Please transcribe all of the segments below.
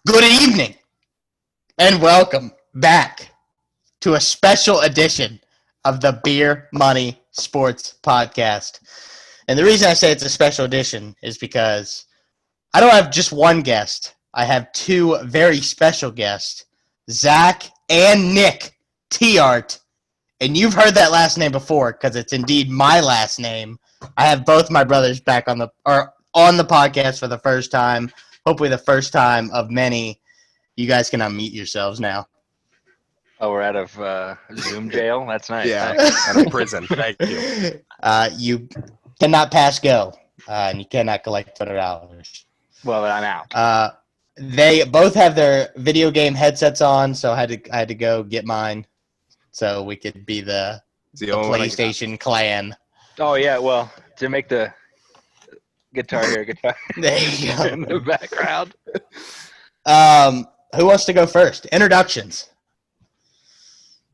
Good evening, and welcome back to a special edition of the Beer Money Sports Podcast. And the reason I say it's a special edition is because I don't have just one guest. I have two very special guests, Zach and Nick Tiahrt. And you've heard that last name before because it's indeed my last name. I have both my brothers back on the podcast for the first time. Hopefully the first time of many. You guys can unmute yourselves now. Oh, we're out of Zoom jail? That's nice. Yeah, out of prison. Thank you. You cannot pass go, and you cannot collect $200. Well, I'm out. They both have their video game headsets on, so I had to go get mine so we could be the PlayStation clan. Oh, yeah, well, to make the guitar There you go. in the background. Who wants to go first? Introductions.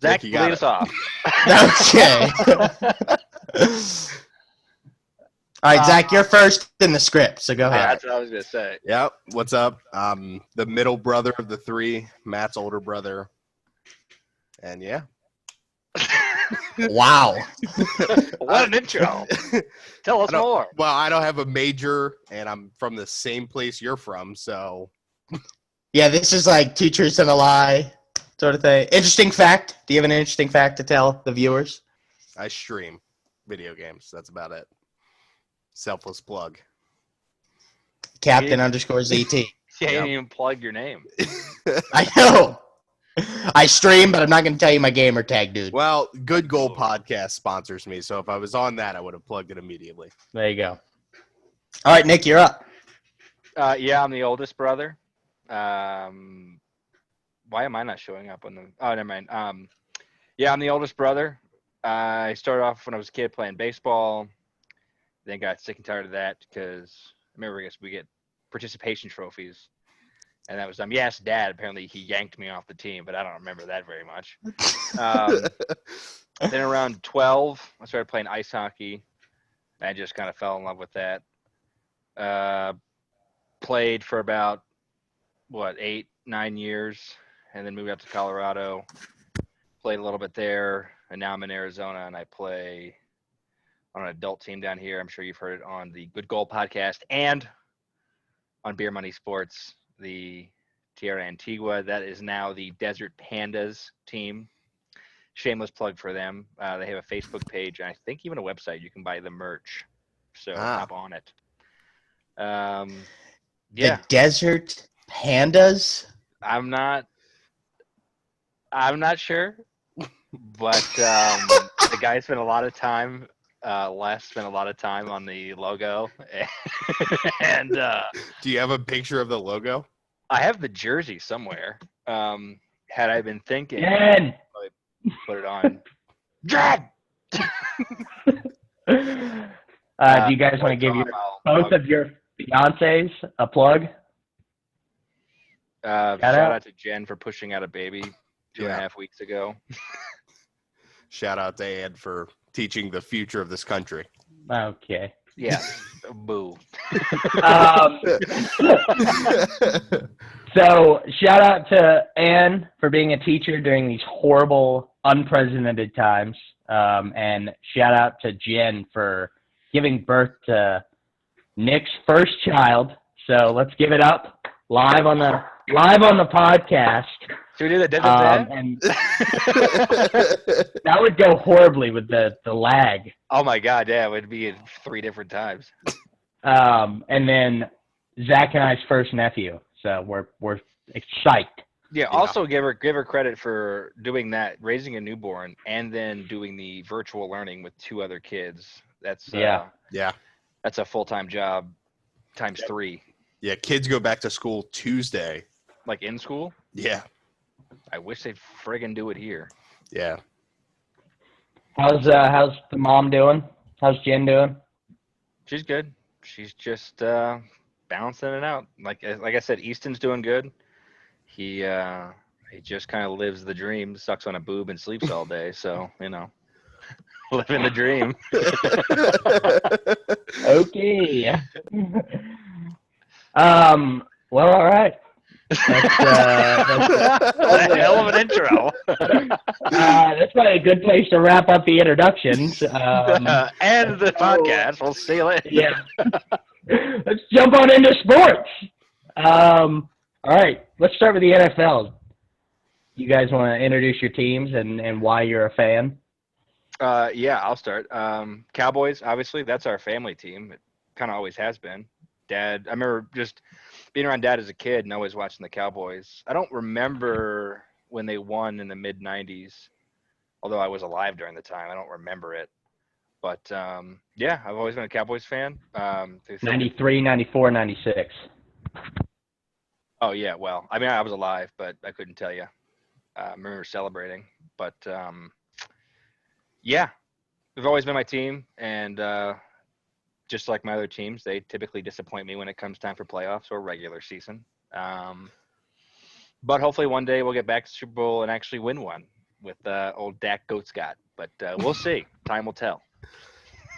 Zach, Nick, lead us off. Okay. All right, Zach, you're first in the script, so go ahead. That's what I was going to say. Yep. What's up? The middle brother of the three, Matt's older brother. And yeah. Wow. What an intro. Tell us more. Well, I don't have a major, and I'm from the same place you're from, so. Yeah, this is like two truths and a lie sort of thing. Interesting fact. Do you have an interesting fact to tell the viewers? I stream video games. That's about it. Selfless plug. Captain _ZT. You didn't even plug your name. I know. I stream, but I'm not going to tell you my gamer tag, dude. Well, Good Goal Podcast sponsors me, so if I was on that, I would have plugged it immediately. There you go. All right, Nick, you're up. Yeah, I'm the oldest brother. Why am I not showing up on the – oh, never mind. Yeah, I'm the oldest brother. I started off when I was a kid playing baseball, then got sick and tired of that because I remember we get participation trophies. And that was yes, Dad. Apparently, he yanked me off the team, but I don't remember that very much. Then around 12, I started playing ice hockey. I just kind of fell in love with that. Played for about 8-9 years, and then moved up to Colorado. Played a little bit there, and now I'm in Arizona, and I play on an adult team down here. I'm sure you've heard it on the Good Goal Podcast and on Beer Money Sports. The Tiahrt Antigua, that is now the Desert Pandas team. Shameless plug for them. They have a Facebook page, and I think even a website. You can buy the merch, so hop on it. Yeah, The Desert Pandas? I'm not sure, but the guy spent a lot of time. Les spent a lot of time on the logo, and Do you have a picture of the logo? I have the jersey somewhere. Had I been thinking, Jenn! I'd put it on. Jenn! Do you guys want to give both of your fiancés a plug? Shout out to Jenn for pushing out a baby 2.5 weeks ago. Shout out to Ed for teaching the future of this country. Okay. Yeah. Boo. So shout out to Ann for being a teacher during these horrible, unprecedented times. And shout out to Jenn for giving birth to Nick's first child. So let's give it up live on the podcast. Should we do the and that would go horribly with the lag. Oh my God, yeah, it would be in 3 different times. And then Zach and I's first nephew. So we're excited. Yeah, also give her credit for doing that, raising a newborn, and then doing the virtual learning with 2 other kids. That's that's a full-time job times 3. Yeah, kids go back to school Tuesday. Like in school? Yeah. I wish they'd friggin' do it here. Yeah. How's the mom doing? How's Jenn doing? She's good. She's just balancing it out. Like I said, Easton's doing good. He just kind of lives the dream, sucks on a boob and sleeps all day. So, living the dream. Okay. Well, all right. That's a hell of an intro. That's probably a good place to wrap up the introductions. And the podcast. We'll see you later. Yeah. Let's jump on into sports. All right, let's start with the NFL. You guys want to introduce your teams and why you're a fan? Yeah, I'll start. Cowboys, obviously, that's our family team. It kind of always has been. Dad, I remember just being around Dad as a kid and always watching the Cowboys. I don't remember when they won in the mid-'90s, although I was alive during the time. I don't remember it. But, yeah, I've always been a Cowboys fan. 93, 94, 96. Oh, yeah, well, I mean, I was alive, but I couldn't tell you. I remember celebrating. But, yeah, they've always been my team, and just like my other teams, they typically disappoint me when it comes time for playoffs or regular season. But hopefully one day we'll get back to Super Bowl and actually win one with old Dak Goat Scott. But we'll see. Time will tell.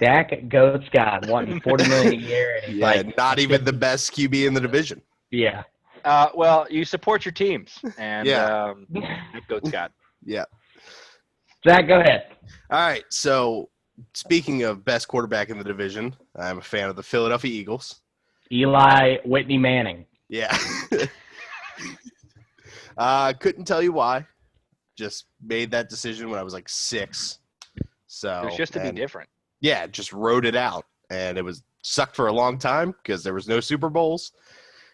Dak Goat Scott wanting $40 million a year. And Yeah, not even the best QB in the division. Yeah. Well, you support your teams, and Yeah. Dak Goat Scott. Yeah. Zach, go ahead. All right. So speaking of best quarterback in the division, I'm a fan of the Philadelphia Eagles. Eli Whitney Manning. Yeah. Couldn't tell you why. Just made that decision when I was like 6. So It was just to be different. Yeah, just wrote it out. And it was sucked for a long time because there was no Super Bowls.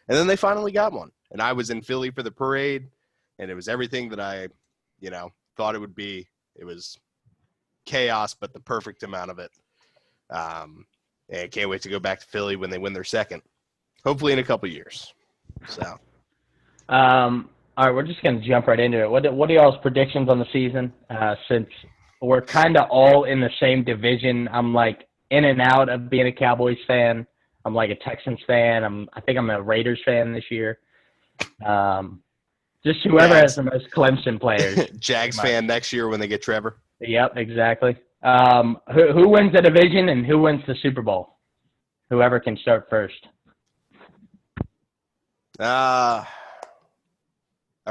And then they finally got one. And I was in Philly for the parade, and it was everything that I, thought it would be. It was chaos, but the perfect amount of it. And I can't wait to go back to Philly when they win their second, hopefully in a couple years. So, All right, we're just going to jump right into it. What are y'all's predictions on the season? Since we're kind of all in the same division, I'm like in and out of being a Cowboys fan. I'm like a Texans fan. I think I'm a Raiders fan this year. Just whoever has the most Clemson players. Jags fan next year when they get Trevor. Yep, exactly. Who wins the division and who wins the Super Bowl? Whoever can start first. I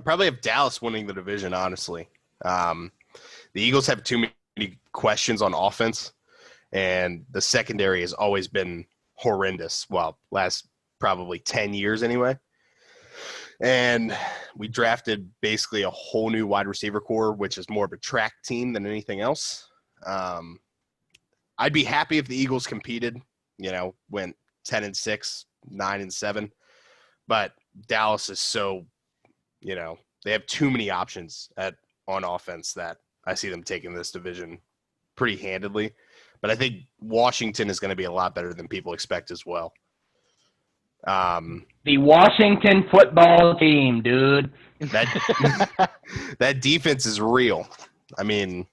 probably have Dallas winning the division, honestly. The Eagles have too many questions on offense, and the secondary has always been horrendous. Well, last probably 10 years anyway. And we drafted basically a whole new wide receiver core, which is more of a track team than anything else. I'd be happy if the Eagles competed, went 10-6, 9-7. But Dallas is so, they have too many options on offense that I see them taking this division pretty handedly. But I think Washington is going to be a lot better than people expect as well. The Washington football team, dude. That defense is real. I mean,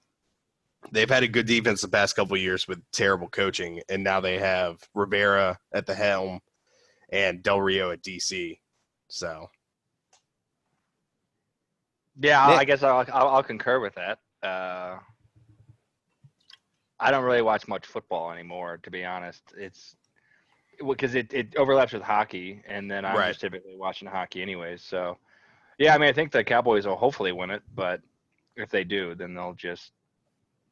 they've had a good defense the past couple of years with terrible coaching, and now they have Rivera at the helm and Del Rio at DC. So, yeah, I guess I'll concur with that. I don't really watch much football anymore, to be honest. It's because it overlaps with hockey, and then I'm just typically watching hockey anyways. So, yeah, I mean, I think the Cowboys will hopefully win it, but if they do, then they'll just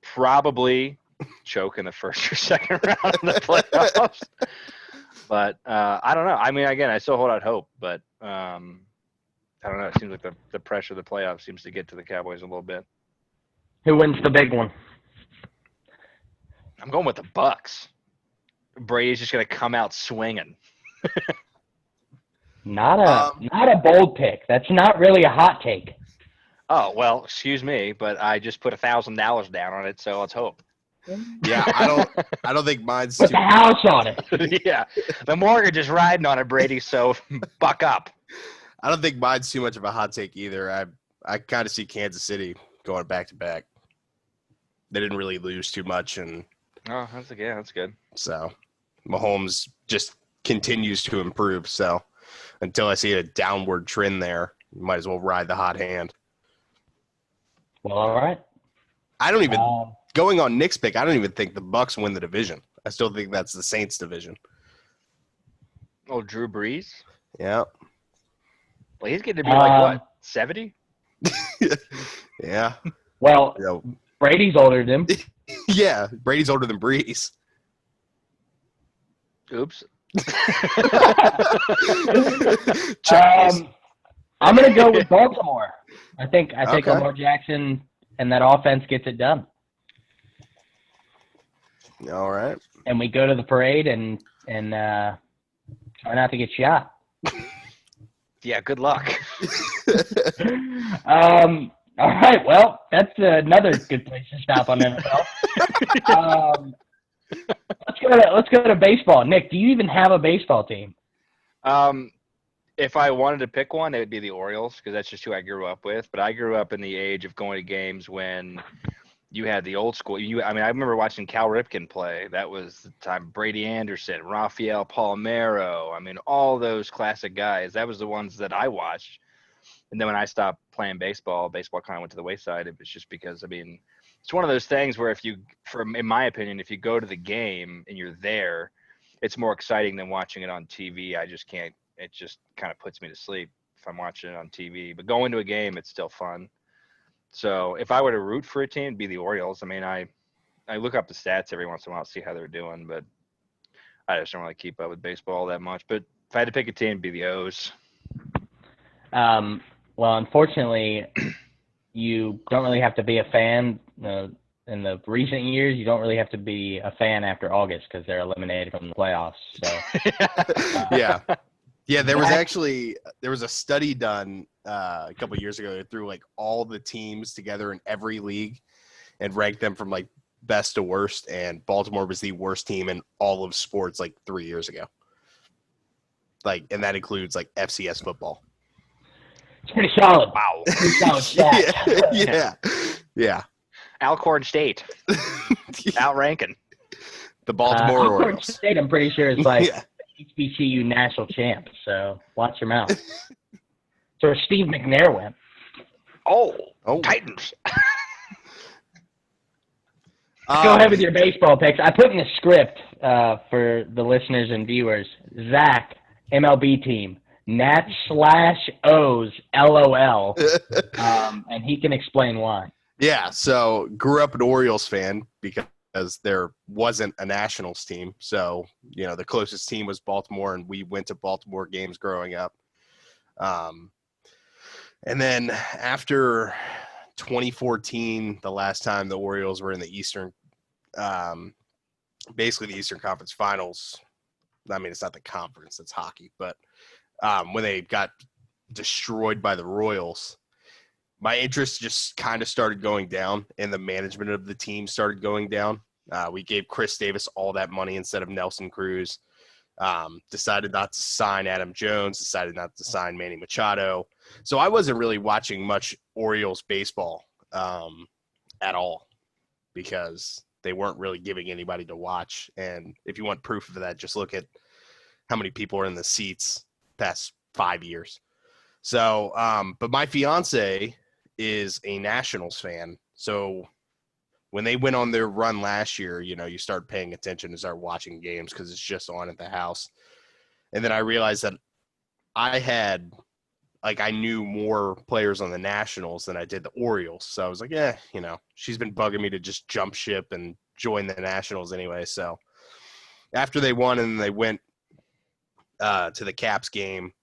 probably choke in the first or second round of the playoffs. But I don't know. I mean, again, I still hold out hope, but I don't know. It seems like the pressure of the playoffs seems to get to the Cowboys a little bit. Who wins the big one? I'm going with the Bucks. Brady's just going to come out swinging. Not a bold pick. That's not really a hot take. Oh, well, excuse me, but I just put $1,000 down on it, so let's hope. Yeah, I don't think mine's Put the house on it. Yeah, the mortgage is riding on it, Brady, so buck up. I don't think mine's too much of a hot take either. I kind of see Kansas City going back to back. They didn't really lose too much, and that's good. So Mahomes just continues to improve. So until I see a downward trend there, you might as well ride the hot hand. Well, all right. I don't even going on Nick's pick. I don't even think the Bucks win the division. I still think that's the Saints division. Oh, Drew Brees? Yeah. Well, he's getting to be like what, 70? Yeah. Well, Yeah. Brady's older than him. Yeah. Brady's older than Breeze. Oops. Check, I'm going to go with Baltimore. I think Okay. Lamar Jackson and that offense gets it done. All right. And we go to the parade and try not to get shot. Yeah, good luck. All right. Well, that's another good place to stop on NFL. Let's go to baseball. Nick, do you even have a baseball team? If I wanted to pick one, it would be the Orioles because that's just who I grew up with. But I grew up in the age of going to games when you had the old school. I remember watching Cal Ripken play. That was the time Brady Anderson, Rafael Palmeiro. I mean, all those classic guys. That was the ones that I watched. And then when I stopped playing baseball kind of went to the wayside. It was just because, it's one of those things where in my opinion, if you go to the game and you're there, it's more exciting than watching it on TV. I just can't. It just kind of puts me to sleep if I'm watching it on TV. But going to a game, it's still fun. So if I were to root for a team, it'd be the Orioles. I look up the stats every once in a while to see how they're doing, but I just don't really keep up with baseball that much. But if I had to pick a team, it'd be the O's. Well, unfortunately, you don't really have to be a fan. In the recent years, you don't really have to be a fan after August because they're eliminated from the playoffs. So Yeah. Yeah, there was a study done a couple of years ago that threw like all the teams together in every league and ranked them from like best to worst, and Baltimore was the worst team in all of sports like 3 years ago. And that includes like FCS football. it's pretty solid. Wow. Pretty solid stats. Yeah. Alcorn State. Outranking. The Baltimore Alcorn Orioles. State, I'm pretty sure, is like Yeah. HBCU national champ. So watch your mouth. So Steve McNair went. Oh. Oh. Titans. Go ahead with your baseball picks. I put in the script for the listeners and viewers. Zach, MLB team, Nats/O's, LOL, and he can explain why. Yeah, so grew up an Orioles fan because there wasn't a Nationals team. So, the closest team was Baltimore, and we went to Baltimore games growing up. And then after 2014, the last time the Orioles were in the Eastern, basically the Eastern Conference Finals. It's not the conference, it's hockey, but when they got destroyed by the Royals, my interest just kind of started going down, and the management of the team started going down. We gave Chris Davis all that money instead of Nelson Cruz. Decided not to sign Adam Jones, decided not to sign Manny Machado. So I wasn't really watching much Orioles baseball at all because they weren't really giving anybody to watch. And if you want proof of that, just look at how many people are in the seats past 5 years. So, but my fiance is a Nationals fan. So when they went on their run last year, you start paying attention and start watching games because it's just on at the house. And then I realized that I knew more players on the Nationals than I did the Orioles. So I was like, she's been bugging me to just jump ship and join the Nationals anyway. So after they won and they went to the Caps game,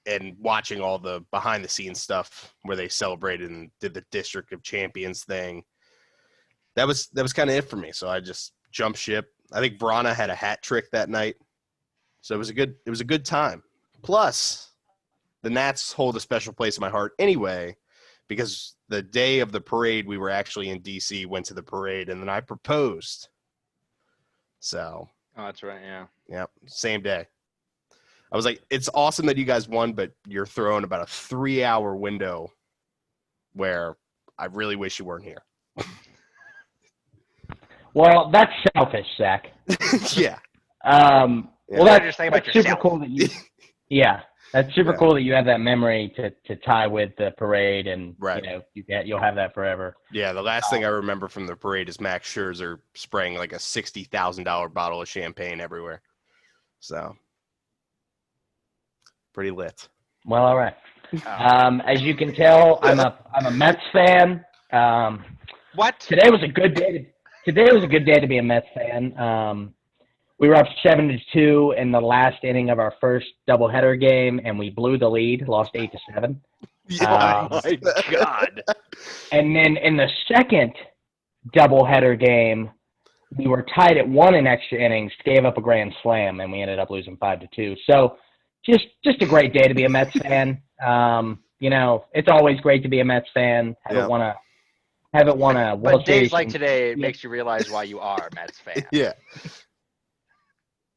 and watching all the behind the scenes stuff where they celebrated and did the District of Champions thing, that was kind of it for me. So I just jumped ship. I think Vrana had a hat trick that night. So it was a good time. Plus the Nats hold a special place in my heart anyway, because the day of the parade, we were actually in DC, went to the parade, and then I proposed. So. Oh, that's right. Yeah. Yeah. Same day. I was like, it's awesome that you guys won, but you're throwing about a 3-hour window where I really wish you weren't here. Well, that's selfish, Zach. Yeah. Well, that's think about super yourself. cool that you. Yeah, that's super cool that you have that memory to tie with the parade, and Right. You'll have that forever. Yeah. The last thing I remember from the parade is Max Scherzer spraying like a $60,000 bottle of champagne everywhere. So. Pretty lit. Well, all right. Oh. As you can tell, I'm a Mets fan. What? Today was a good day to be a Mets fan. We were up 7-2 in the last inning of our first doubleheader game, and we blew the lead, lost 8-7. Yeah. Oh my God. And then in the second doubleheader game, we were tied at 1 in extra innings, gave up a grand slam, and we ended up losing 5-2. So just a great day to be a Mets fan. It's always great to be a Mets fan. Haven't won a World But Series. days like today, it makes you realize why you are a Mets fan. Yeah.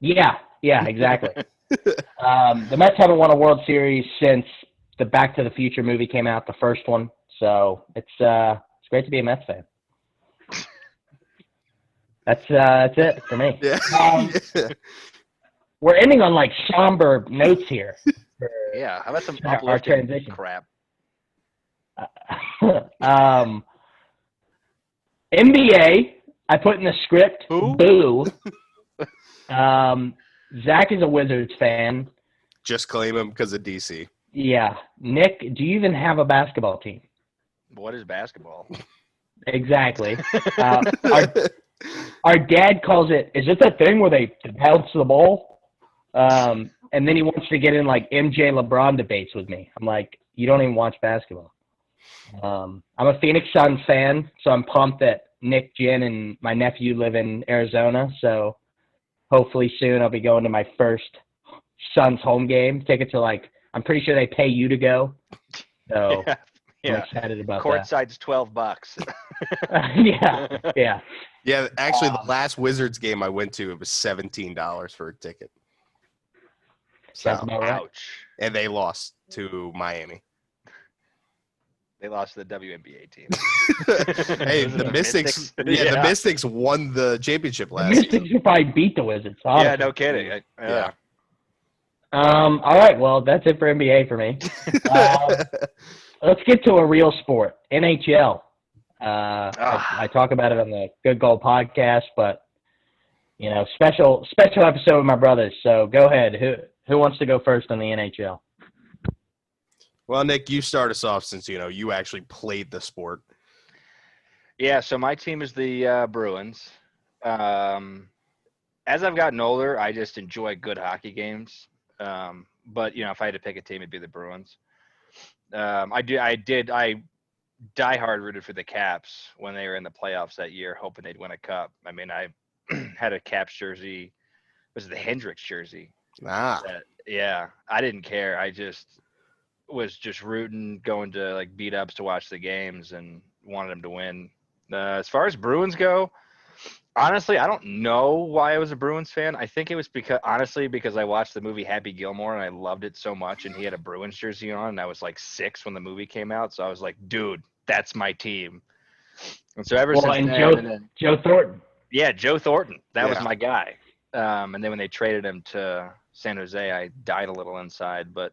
Yeah, exactly. The Mets haven't won a World Series since the Back to the Future movie came out, the first one. So it's great to be a Mets fan. That's it for me. Yeah. We're ending on like somber notes here. Yeah, how about some Our uplifting transition. crap? NBA, I put in the script. Who? Boo. Zach is a Wizards fan. Just claim him because of DC. Yeah. Nick, do you even have a basketball team? What is basketball? Exactly. Our dad calls it, is it that thing where they bounce the ball? And then he wants to get in like MJ LeBron debates with me. I'm like, you don't even watch basketball. I'm a Phoenix Suns fan, so I'm pumped that Nick, Jenn, and my nephew live in Arizona. So hopefully soon I'll be going to my first Suns home game. Tickets are like, I'm pretty sure they pay you to go. So I'm excited about Courtside's $12. that. Yeah. Yeah, actually, the last Wizards game I went to, it was $17 for a ticket. Sounds So, about right. Ouch. and they lost to Miami. They lost to the WNBA team. Hey, Was it the Mystics. Mystics? Yeah, the Yeah. Mystics won the championship The last Mystics season. should probably beat the Wizards. Yeah, Honestly. no kidding. Yeah. All right. Well, that's it for NBA for me. Let's get to a real sport, NHL. I talk about it on the Good Goal podcast, but special episode with my brothers. So go ahead. Who wants to go first on the NHL? Well, Nick, you start us off since you actually played the sport. Yeah, so my team is the Bruins. As I've gotten older, I just enjoy good hockey games. But if I had to pick a team, it'd be the Bruins. I diehard rooted for the Caps when they were in the playoffs that year, hoping they'd win a cup. I mean, I had a Caps jersey. Was it the Hendricks jersey? Ah, I didn't care. I was just rooting, going to like beat ups to watch the games and wanted them to win. As far as Bruins go, honestly, I don't know why I was a Bruins fan. I think it was because I watched the movie Happy Gilmore and I loved it so much, and he had a Bruins jersey on, and I was like 6 when the movie came out, so I was like, dude, that's my team. And so ever since then, Joe Thornton. Yeah, Joe Thornton. That was my guy. And then when they traded him to San Jose, I died a little inside. But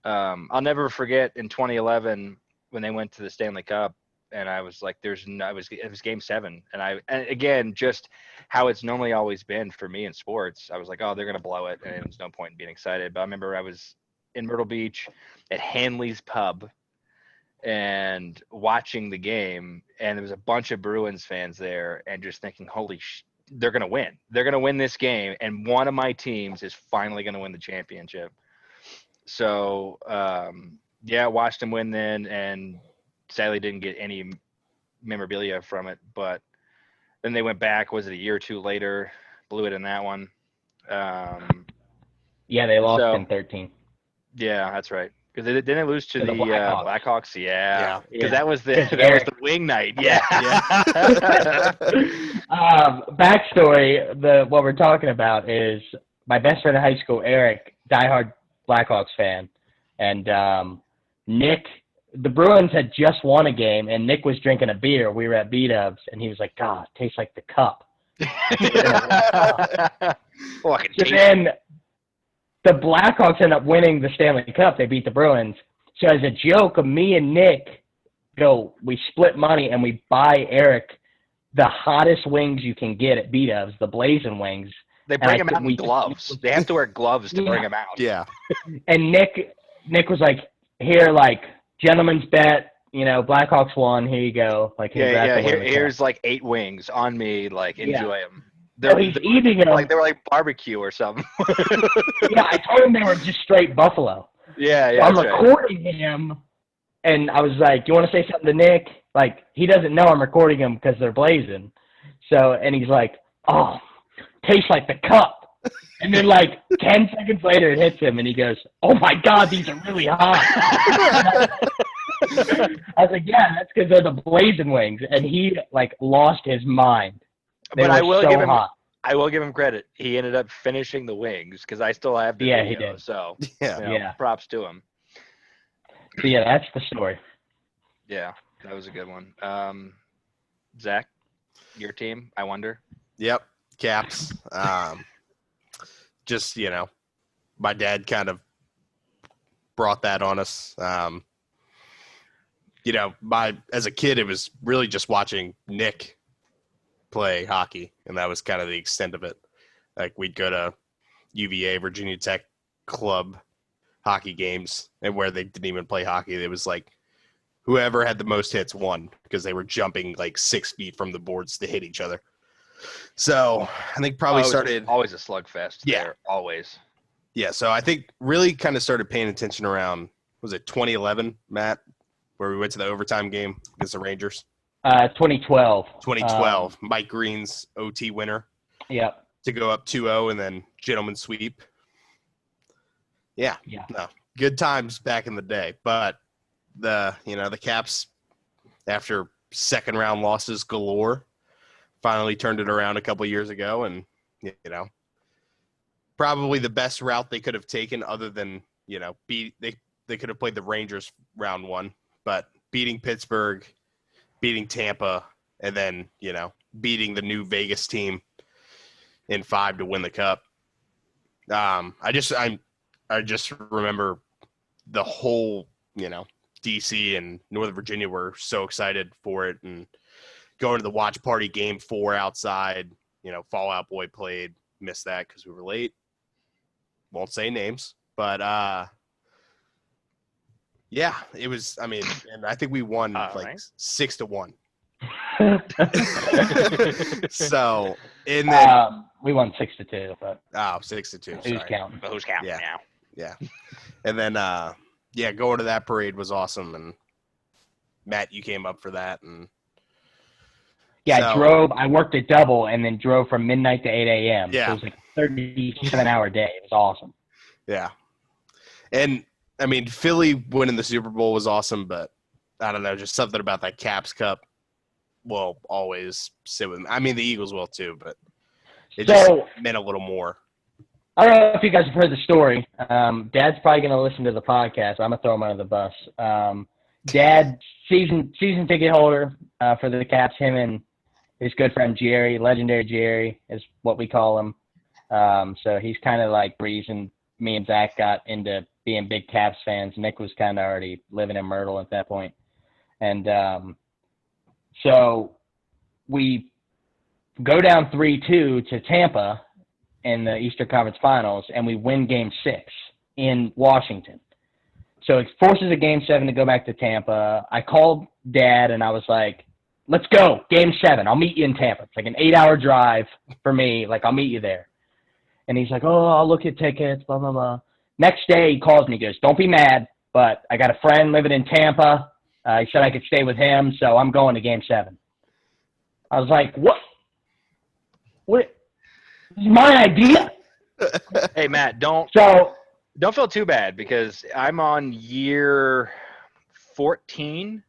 I'll never forget in 2011 when they went to the Stanley Cup, and I was like, it was Game 7, and again, just how it's normally always been for me in sports. I was like, oh, they're gonna blow it, and there's no point in being excited. But I remember I was in Myrtle Beach at Hanley's Pub and watching the game, and there was a bunch of Bruins fans there, and just thinking, holy they're gonna win. They're gonna win this game, and one of my teams is finally gonna win the championship. So watched them win then, and sadly didn't get any memorabilia from it. But then they went back. Was it a year or two later? Blew it in that one. They lost in 13. Yeah, that's right. Because they didn't lose to the Blackhawks. Yeah, because that was the wing night. Yeah. Backstory: what we're talking about is my best friend in high school, Eric, diehard Blackhawks fan, and Nick. The Bruins had just won a game, and Nick was drinking a beer. We were at B-Dubs, and he was like, God, it tastes like the cup. Then the Blackhawks end up winning the Stanley Cup. They beat the Bruins. So as a joke, me and Nick we split money, and we buy Eric the hottest wings you can get at B-Dubs, the blazing wings. They bring them out in gloves. They have to wear gloves to bring them out. Yeah. And Nick was like, here, like, gentleman's bet, you know, Blackhawks won. Here you go. Like, Yeah. congrats on winning the cup. Here's like 8 wings on me. Like, Yeah. enjoy them. So he's eating them. Like they were like barbecue or something. Yeah, I told him they were just straight buffalo. Yeah. So I'm That's right. recording him, and I was like, you want to say something to Nick? Like, he doesn't know I'm recording him because they're blazing. So, and he's like, oh, tastes like the cup. And then, like, 10 seconds later, it hits him, and he goes, oh, my God, these are really hot. I was like, yeah, that's because they're the blazing wings. And he, like, lost his mind. They But were I will so give him. hot. I will give him credit. He ended up finishing the wings because I still have the Yeah, video. he did. So Yeah. you know, Yeah. props to him. So, yeah, that's the story. Yeah, that was a good one. Zach, your team, I wonder. Yep. Caps. Just, you know, my dad kind of brought that on us. You know, as a kid, it was really just watching Nick play hockey, and that was kind of the extent of it. Like, we'd go to UVA, Virginia Tech club hockey games, and where they didn't even play hockey, it was like whoever had the most hits won because they were jumping like 6 feet from the boards to hit each other. So I think probably started always a slugfest. Yeah. There, always. Yeah, so I think really kind of started paying attention around, was it 2011, Matt, where we went to the overtime game against the Rangers? 2012. 2012, Mike Green's OT winner Yep. to go up 2-0 and then gentleman sweep. Yeah, no, good times back in the day. But the Caps, after second round losses galore, finally turned it around a couple of years ago, and you know, probably the best route they could have taken, other than they could have played the Rangers round one, but beating Pittsburgh, beating Tampa, and then beating the new Vegas team in 5 to win the cup. I just remember the whole DC and Northern Virginia were so excited for it, and going to the watch party game 4 outside. Fall Out Boy played, missed that because we were late. Won't say names, but yeah, it was. I mean, and I think we won right. 6-1. So, and then we won 6-2, but 6-2. who's Sorry. counting? But who's counting Yeah. now? Yeah, and then going to that parade was awesome. And Matt, you came up for that, and Yeah, so, I worked at double and then drove from midnight to 8 a.m. Yeah. So it was like a 37-hour day. It was awesome. Yeah, and I mean, Philly winning the Super Bowl was awesome, but I don't know, just something about that Caps Cup will always sit with me. I mean, the Eagles will too, but it just meant a little more. I don't know if you guys have heard the story. Dad's probably going to listen to the podcast. I'm going to throw him under the bus. Dad, season ticket holder for the Caps, him and his good friend Jerry, legendary Jerry is what we call him. So he's kind of like the reason me and Zach got into being big Caps fans. Nick was kind of already living in Myrtle at that point. And so we go down 3-2 to Tampa in the Eastern Conference Finals, and we win Game 6 in Washington. So it forces a Game 7 to go back to Tampa. I called Dad, and I was like, let's go, Game 7. I'll meet you in Tampa. It's like an 8-hour drive for me. Like, I'll meet you there. And he's like, oh, I'll look at tickets, blah, blah, blah. Next day, he calls me. He goes, don't be mad, but I got a friend living in Tampa. He said I could stay with him, so I'm going to Game 7. I was like, what? What? This is my idea? Hey, Matt, don't feel too bad because I'm on year 14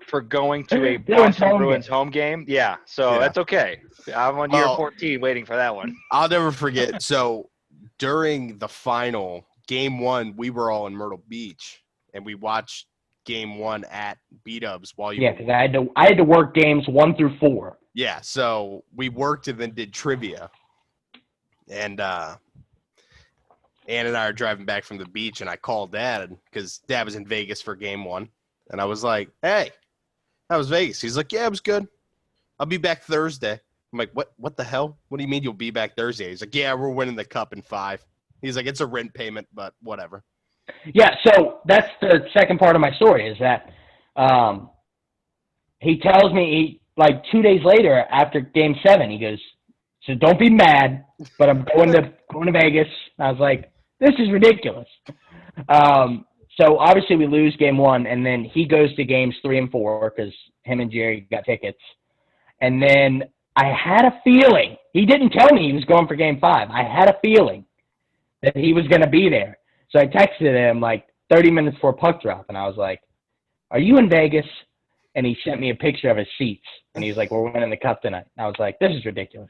for going to a Boston Bruins home game. Yeah, so that's okay. I'm on year 14 waiting for that one. I'll never forget. So during the final, Game 1, we were all in Myrtle Beach, and we watched Game 1 at B-Dubs while you because I had to work games 1 through 4. Yeah, so we worked and then did trivia. And Ann and I are driving back from the beach, and I called Dad because Dad was in Vegas for Game 1. And I was like, hey, how was Vegas? He's like, yeah, it was good. I'll be back Thursday. I'm like, what the hell? What do you mean you'll be back Thursday? He's like, yeah, we're winning the cup in 5. He's like, it's a rent payment, but whatever. Yeah, so that's the second part of my story is that he tells me, like 2 days later after Game 7, he goes, so don't be mad, but I'm going to Vegas. I was like, this is ridiculous. So obviously we lose Game 1, and then he goes to Games 3 and 4 because him and Jerry got tickets. And then I had a feeling, he didn't tell me he was going for Game 5. I had a feeling that he was going to be there. So I texted him like 30 minutes before puck drop, and I was like, are you in Vegas? And he sent me a picture of his seats, and he was like, we're winning the cup tonight. And I was like, this is ridiculous.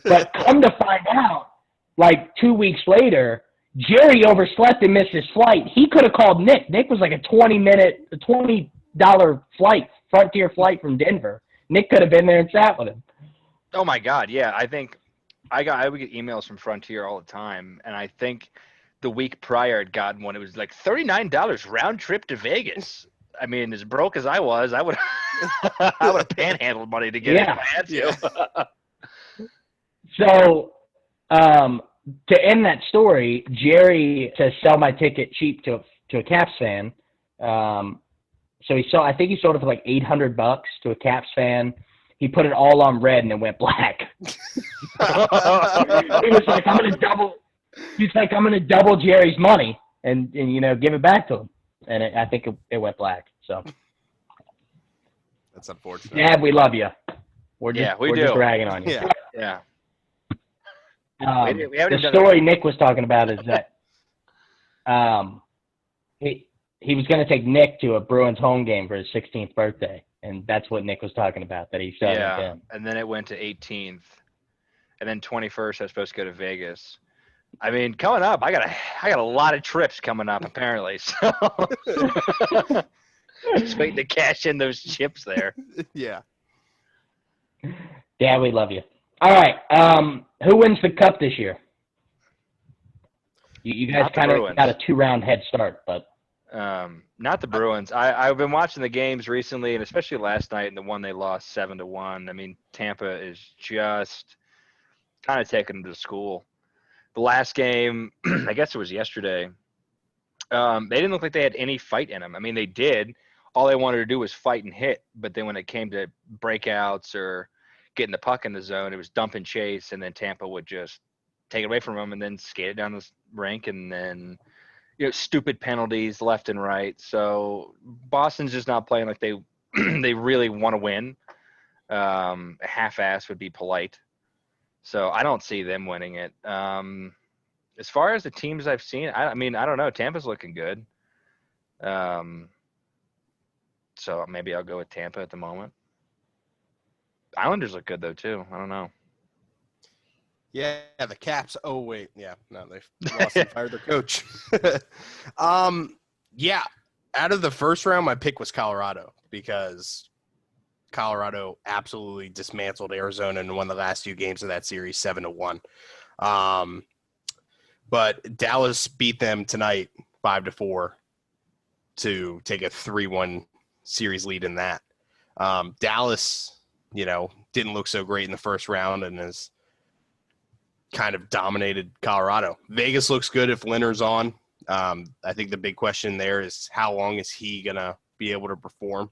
But come to find out, like 2 weeks later, Jerry overslept and missed his flight. He could have called Nick. Nick was like a $20 flight, Frontier flight from Denver. Nick could have been there and sat with him. Oh my God, yeah. I think I would get emails from Frontier all the time, and I think the week prior I'd gotten one. It was like $39 round trip to Vegas. I mean, as broke as I was, I would have panhandled money to get it if I had to. So, to end that story, Jerry to sell my ticket cheap to a Caps fan. So I think he sold it for like $800 to a Caps fan. He put it all on red and it went black. He was like, I'm gonna double Jerry's money and give it back to him. And I think it went black. So That's unfortunate. Dad, we love you. We're just ragging on you. Yeah. The story Nick was talking about is that he was going to take Nick to a Bruins home game for his 16th birthday, and that's what Nick was talking about, that he said. Yeah, and then it went to 18th, and then 21st I was supposed to go to Vegas. I mean, coming up, I got a lot of trips coming up apparently, so just waiting to cash in those chips there. Yeah. Dad, we love you. All right, who wins the cup this year? You guys kind of got a 2-round head start, but not the Bruins. I've been watching the games recently, and especially last night, and the one they lost 7-1. I mean, Tampa is just kind of taking them to school. The last game, I guess it was yesterday, they didn't look like they had any fight in them. I mean, they did. All they wanted to do was fight and hit, but then when it came to breakouts or getting the puck in the zone, it was dump and chase, and then Tampa would just take it away from them and then skate it down the rink, and then stupid penalties left and right. So Boston's just not playing like they they really want to win. Half-ass would be polite. So I don't see them winning it. As far as the teams I've seen, I mean, I don't know. Tampa's looking good. So maybe I'll go with Tampa at the moment. Islanders look good, though, too. I don't know. Yeah, the Caps. Oh, wait. Yeah, no, they lost and fired their coach. Yeah, out of the first round, my pick was Colorado because Colorado absolutely dismantled Arizona and won the last 2 games of that series 7-1. But Dallas beat them tonight 5-4 to take a 3-1 series lead in that. Dallas, didn't look so great in the first round and has kind of dominated Colorado. Vegas looks good if Leonard's on. I think the big question there is how long is he going to be able to perform?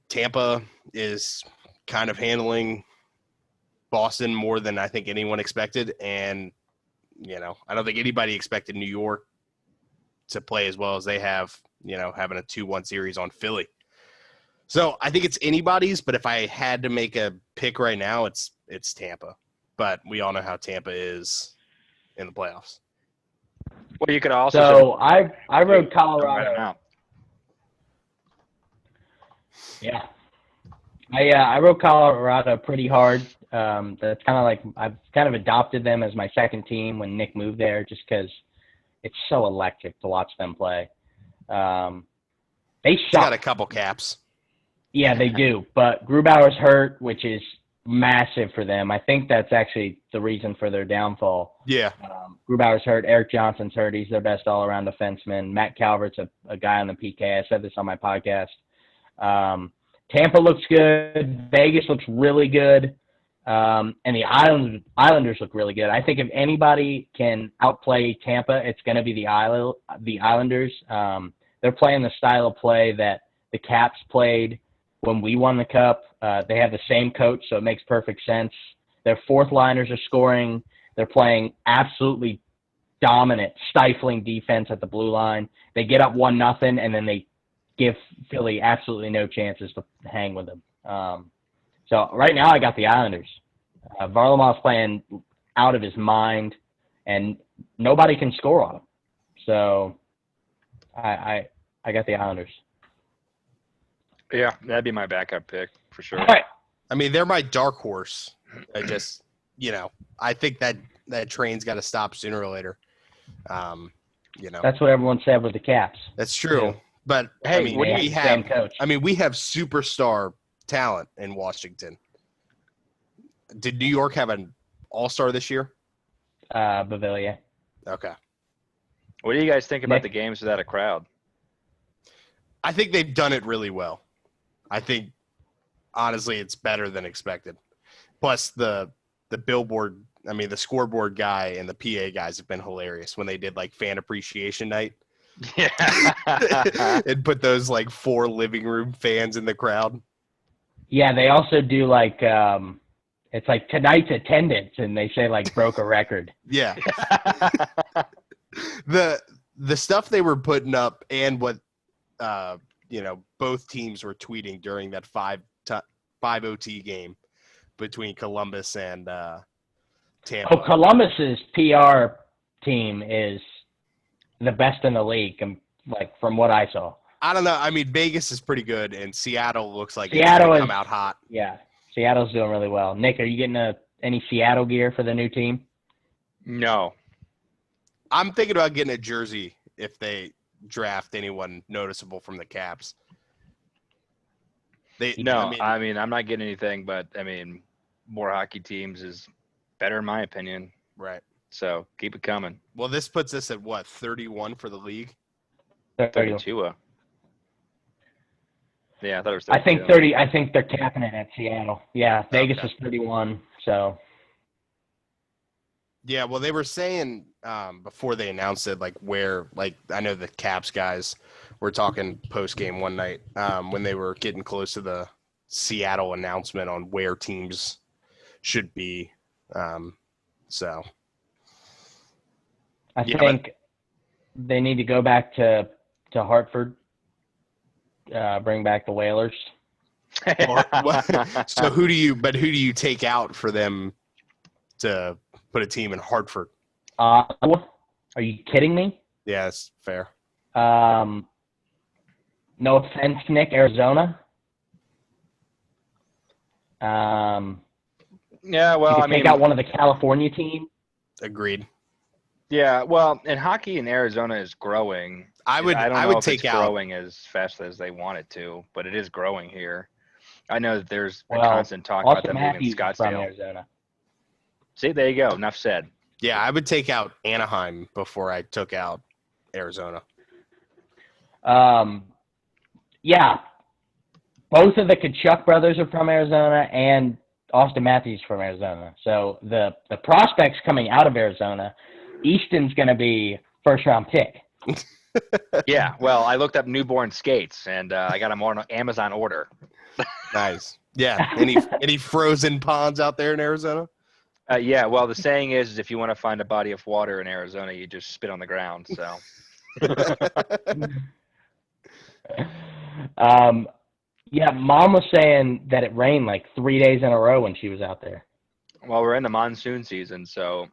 Tampa is kind of handling Boston more than I think anyone expected. And, I don't think anybody expected New York to play as well as they have, having a 2-1 series on Philly. So I think it's anybody's, but if I had to make a pick right now, it's Tampa. But we all know how Tampa is in the playoffs. Well, you could also. So I wrote Colorado. Yeah. I wrote Colorado pretty hard. That's kind of like I've kind of adopted them as my second team when Nick moved there, just because it's so electric to watch them play. They got a couple caps. Yeah, they do. But Grubauer's hurt, which is massive for them. I think that's actually the reason for their downfall. Yeah. Grubauer's hurt. Eric Johnson's hurt. He's their best all-around defenseman. Matt Calvert's a guy on the PK. I said this on my podcast. Tampa looks good. Vegas looks really good. And the Islanders look really good. I think if anybody can outplay Tampa, it's going to be the Islanders. They're playing the style of play that the Caps played when we won the Cup. They have the same coach, so it makes perfect sense. Their fourth liners are scoring. They're playing absolutely dominant, stifling defense at the blue line. They get up 1-0, and then they give Philly absolutely no chances to hang with them. So right now I got the Islanders. Varlamov's playing out of his mind, and nobody can score on him. So I got the Islanders. Yeah, that'd be my backup pick for sure. All right. I mean, they're my dark horse. I just, I think that train's got to stop sooner or later. That's what everyone said with the Caps. That's true. Yeah. But Hey, I mean, what do we you- have, same coach. I mean, we have superstar talent in Washington. Did New York have an all-star this year? Bavaria. Okay. What do you guys think about Nick? the games without a crowd? I think they've done it really well. I think, honestly, it's better than expected. Plus, the billboard, the scoreboard guy and the PA guys have been hilarious when they did, fan appreciation night. Yeah. And put those, 4 living room fans in the crowd. Yeah, they also do it's like tonight's attendance, and they say broke a record. Yeah. The stuff they were putting up and what both teams were tweeting during that 5 OT game between Columbus and Tampa. Oh, Columbus's PR team is the best in the league, from what I saw. I don't know. I mean, Vegas is pretty good, and Seattle looks like Seattle it's going to is- come out hot. Yeah, Seattle's doing really well. Nick, are you getting any Seattle gear for the new team? No. I'm thinking about getting a jersey if they draft anyone noticeable from the Caps. No, I'm not getting anything, but more hockey teams is better in my opinion. right. So keep it coming. Well, this puts us at what, 31 for the league? 32. Yeah, I thought it was 32. I think 30. I think they're capping it at Seattle. Yeah, Vegas Okay. is 31. So Yeah, well, they were saying before they announced it, where, I know the Caps guys were talking post game one night when they were getting close to the Seattle announcement on where teams should be. So I Yeah, think they need to go back to Hartford, bring back the Whalers. so who do you take out for them to put a team in Hartford? Are you kidding me? Yeah, that's fair. No offense, Nick, Arizona. Yeah, well, you could take out one of the California teams. Agreed. yeah, well, and hockey in Arizona is growing. I don't know would if take it's out. growing as fast as they want it to, but it is growing here. I know that there's a Well, constant talk about Austin them moving Matthews is from Scottsdale. Arizona. See, there you go. Enough said. Yeah, I would take out Anaheim before I took out Arizona. Yeah, both of the Kachuk brothers are from Arizona, and Austin Matthews from Arizona. So the prospects coming out of Arizona, Easton's going to be first-round pick. Yeah, well, I looked up newborn skates, and I got them on Amazon order. Nice. Yeah. Any frozen ponds out there in Arizona? Yeah, well, the saying is if you want to find a body of water in Arizona, you just spit on the ground. So, Yeah, Mom was saying that it rained 3 days in a row when she was out there. well, we're in the monsoon season, so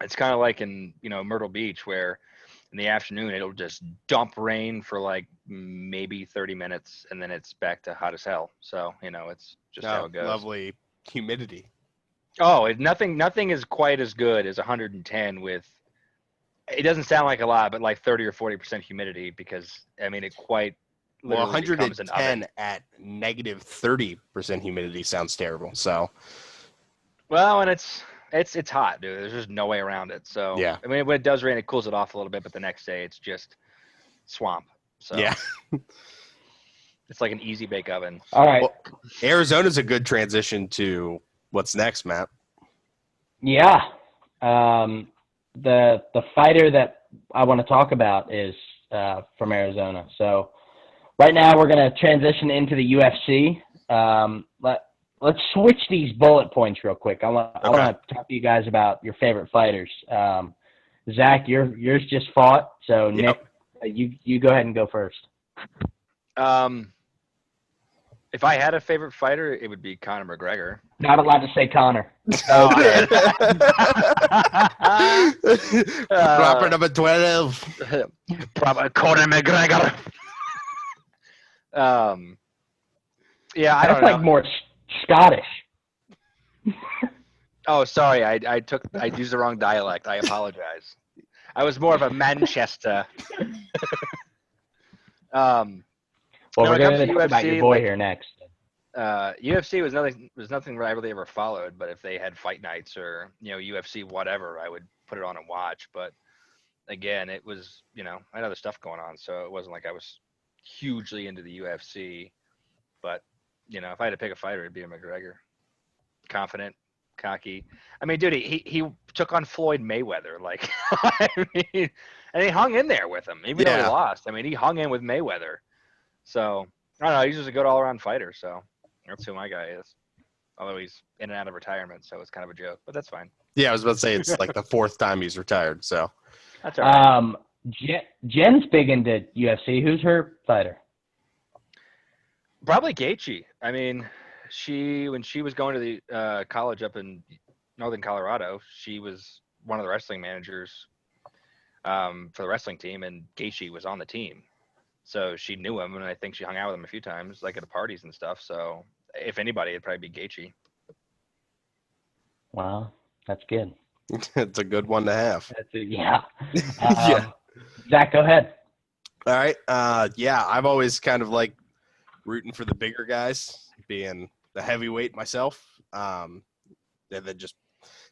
it's kind of like in Myrtle Beach, where in the afternoon it'll just dump rain for maybe 30 minutes, and then it's back to hot as hell. So it's just how it goes. Lovely humidity. Oh, nothing is quite as good as 110 with. It doesn't sound like a lot, but 30 or 40% humidity, because it quite Well, literally becomes an 110 oven. at negative 30% humidity sounds terrible. So Well, and it's hot, dude. There's just no way around it. So Yeah. when it does rain, it cools it off a little bit, but the next day it's just swamp. So yeah, it's like an easy bake oven. All right. Well, Arizona's a good transition to What's next, Matt? Yeah. The fighter that I want to talk about is from Arizona. So right now we're going to transition into the UFC. Let's switch these bullet points real quick. I want to talk to you guys about your favorite fighters. Zach, yours just fought, so Nick, you go ahead and go first. If I had a favorite fighter, it would be Conor McGregor. Not allowed to say Connor. Proper number 12. Proper Conor McGregor. Yeah, I don't That's like know. more Scottish. Oh, sorry, I used the wrong dialect. I apologize. I was more of a Manchester. Well, we're going to talk about your boy here next. UFC was nothing I really ever followed, but if they had fight nights or UFC whatever, I would put it on and watch. But again, it was I had other stuff going on, so it wasn't like I was hugely into the UFC. But if I had to pick a fighter, it'd be a McGregor. Confident, cocky. I mean, dude, he took on Floyd Mayweather, like I mean, and he hung in there with him, even though he lost. I mean, he hung in with Mayweather. So I don't know. He's just a good all-around fighter. So that's who my guy is. Although he's in and out of retirement, so it's kind of a joke, but that's fine. Yeah, I was about to say it's like the 4th time he's retired. So that's all right. Jenn's big into UFC. Who's her fighter? Probably Gaethje. I mean, when she was going to the college up in northern Colorado, she was one of the wrestling managers for the wrestling team, and Gaethje was on the team. So she knew him, and I think she hung out with him a few times, like at the parties and stuff. So if anybody, it'd probably be Gaethje. Wow, that's good. It's a good one to have. Yeah. Yeah. Zach, go ahead. All right. I've always kind of like rooting for the bigger guys, being the heavyweight myself, and then just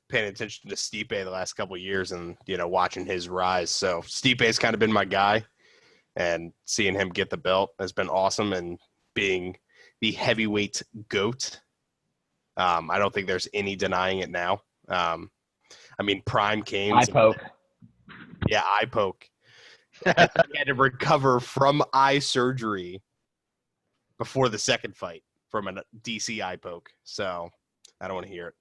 paying attention to Stipe the last couple of years and watching his rise. So Stipe's kind of been my guy. And seeing him get the belt has been awesome, and being the heavyweight GOAT, I don't think there's any denying it now. I mean, Prime came. Eye poke. Yeah, eye poke. He had to recover from eye surgery before the second fight from a DC eye poke. So I don't want to hear it.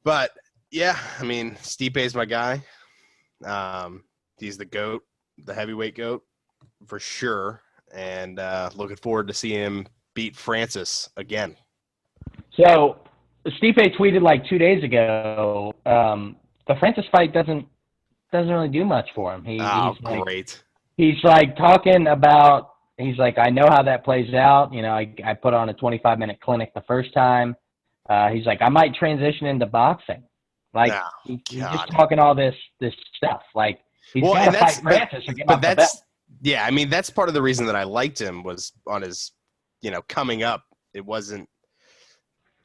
But, yeah, I mean, Stipe's my guy. He's the GOAT, the heavyweight GOAT. For sure, and looking forward to seeing him beat Francis again. So, Stipe tweeted like 2 days ago, the Francis fight doesn't really do much for him. He's great. He's like talking about. He's like, I know how that plays out. I put on a 25-minute clinic the first time. He's like, I might transition into boxing. Like he's just talking all this stuff. Like he's got to fight Francis or get off the belt. Yeah, I mean, that's part of the reason that I liked him was on his, coming up. It wasn't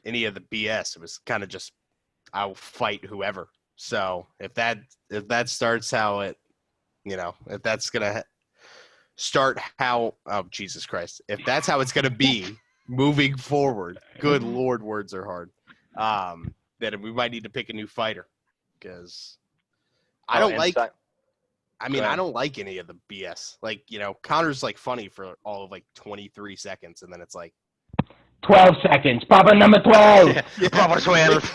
any of the BS. It was kind of just, I'll fight whoever. So if that starts how it, if that's going to start how, oh, Jesus Christ. If that's how it's going to be moving forward, good Lord, words are hard. Then we might need to pick a new fighter because I don't like any of the BS. Like, Connor's like funny for all of like 23 seconds, and then it's like 12 seconds. Papa number 12. Yeah. Papa 12.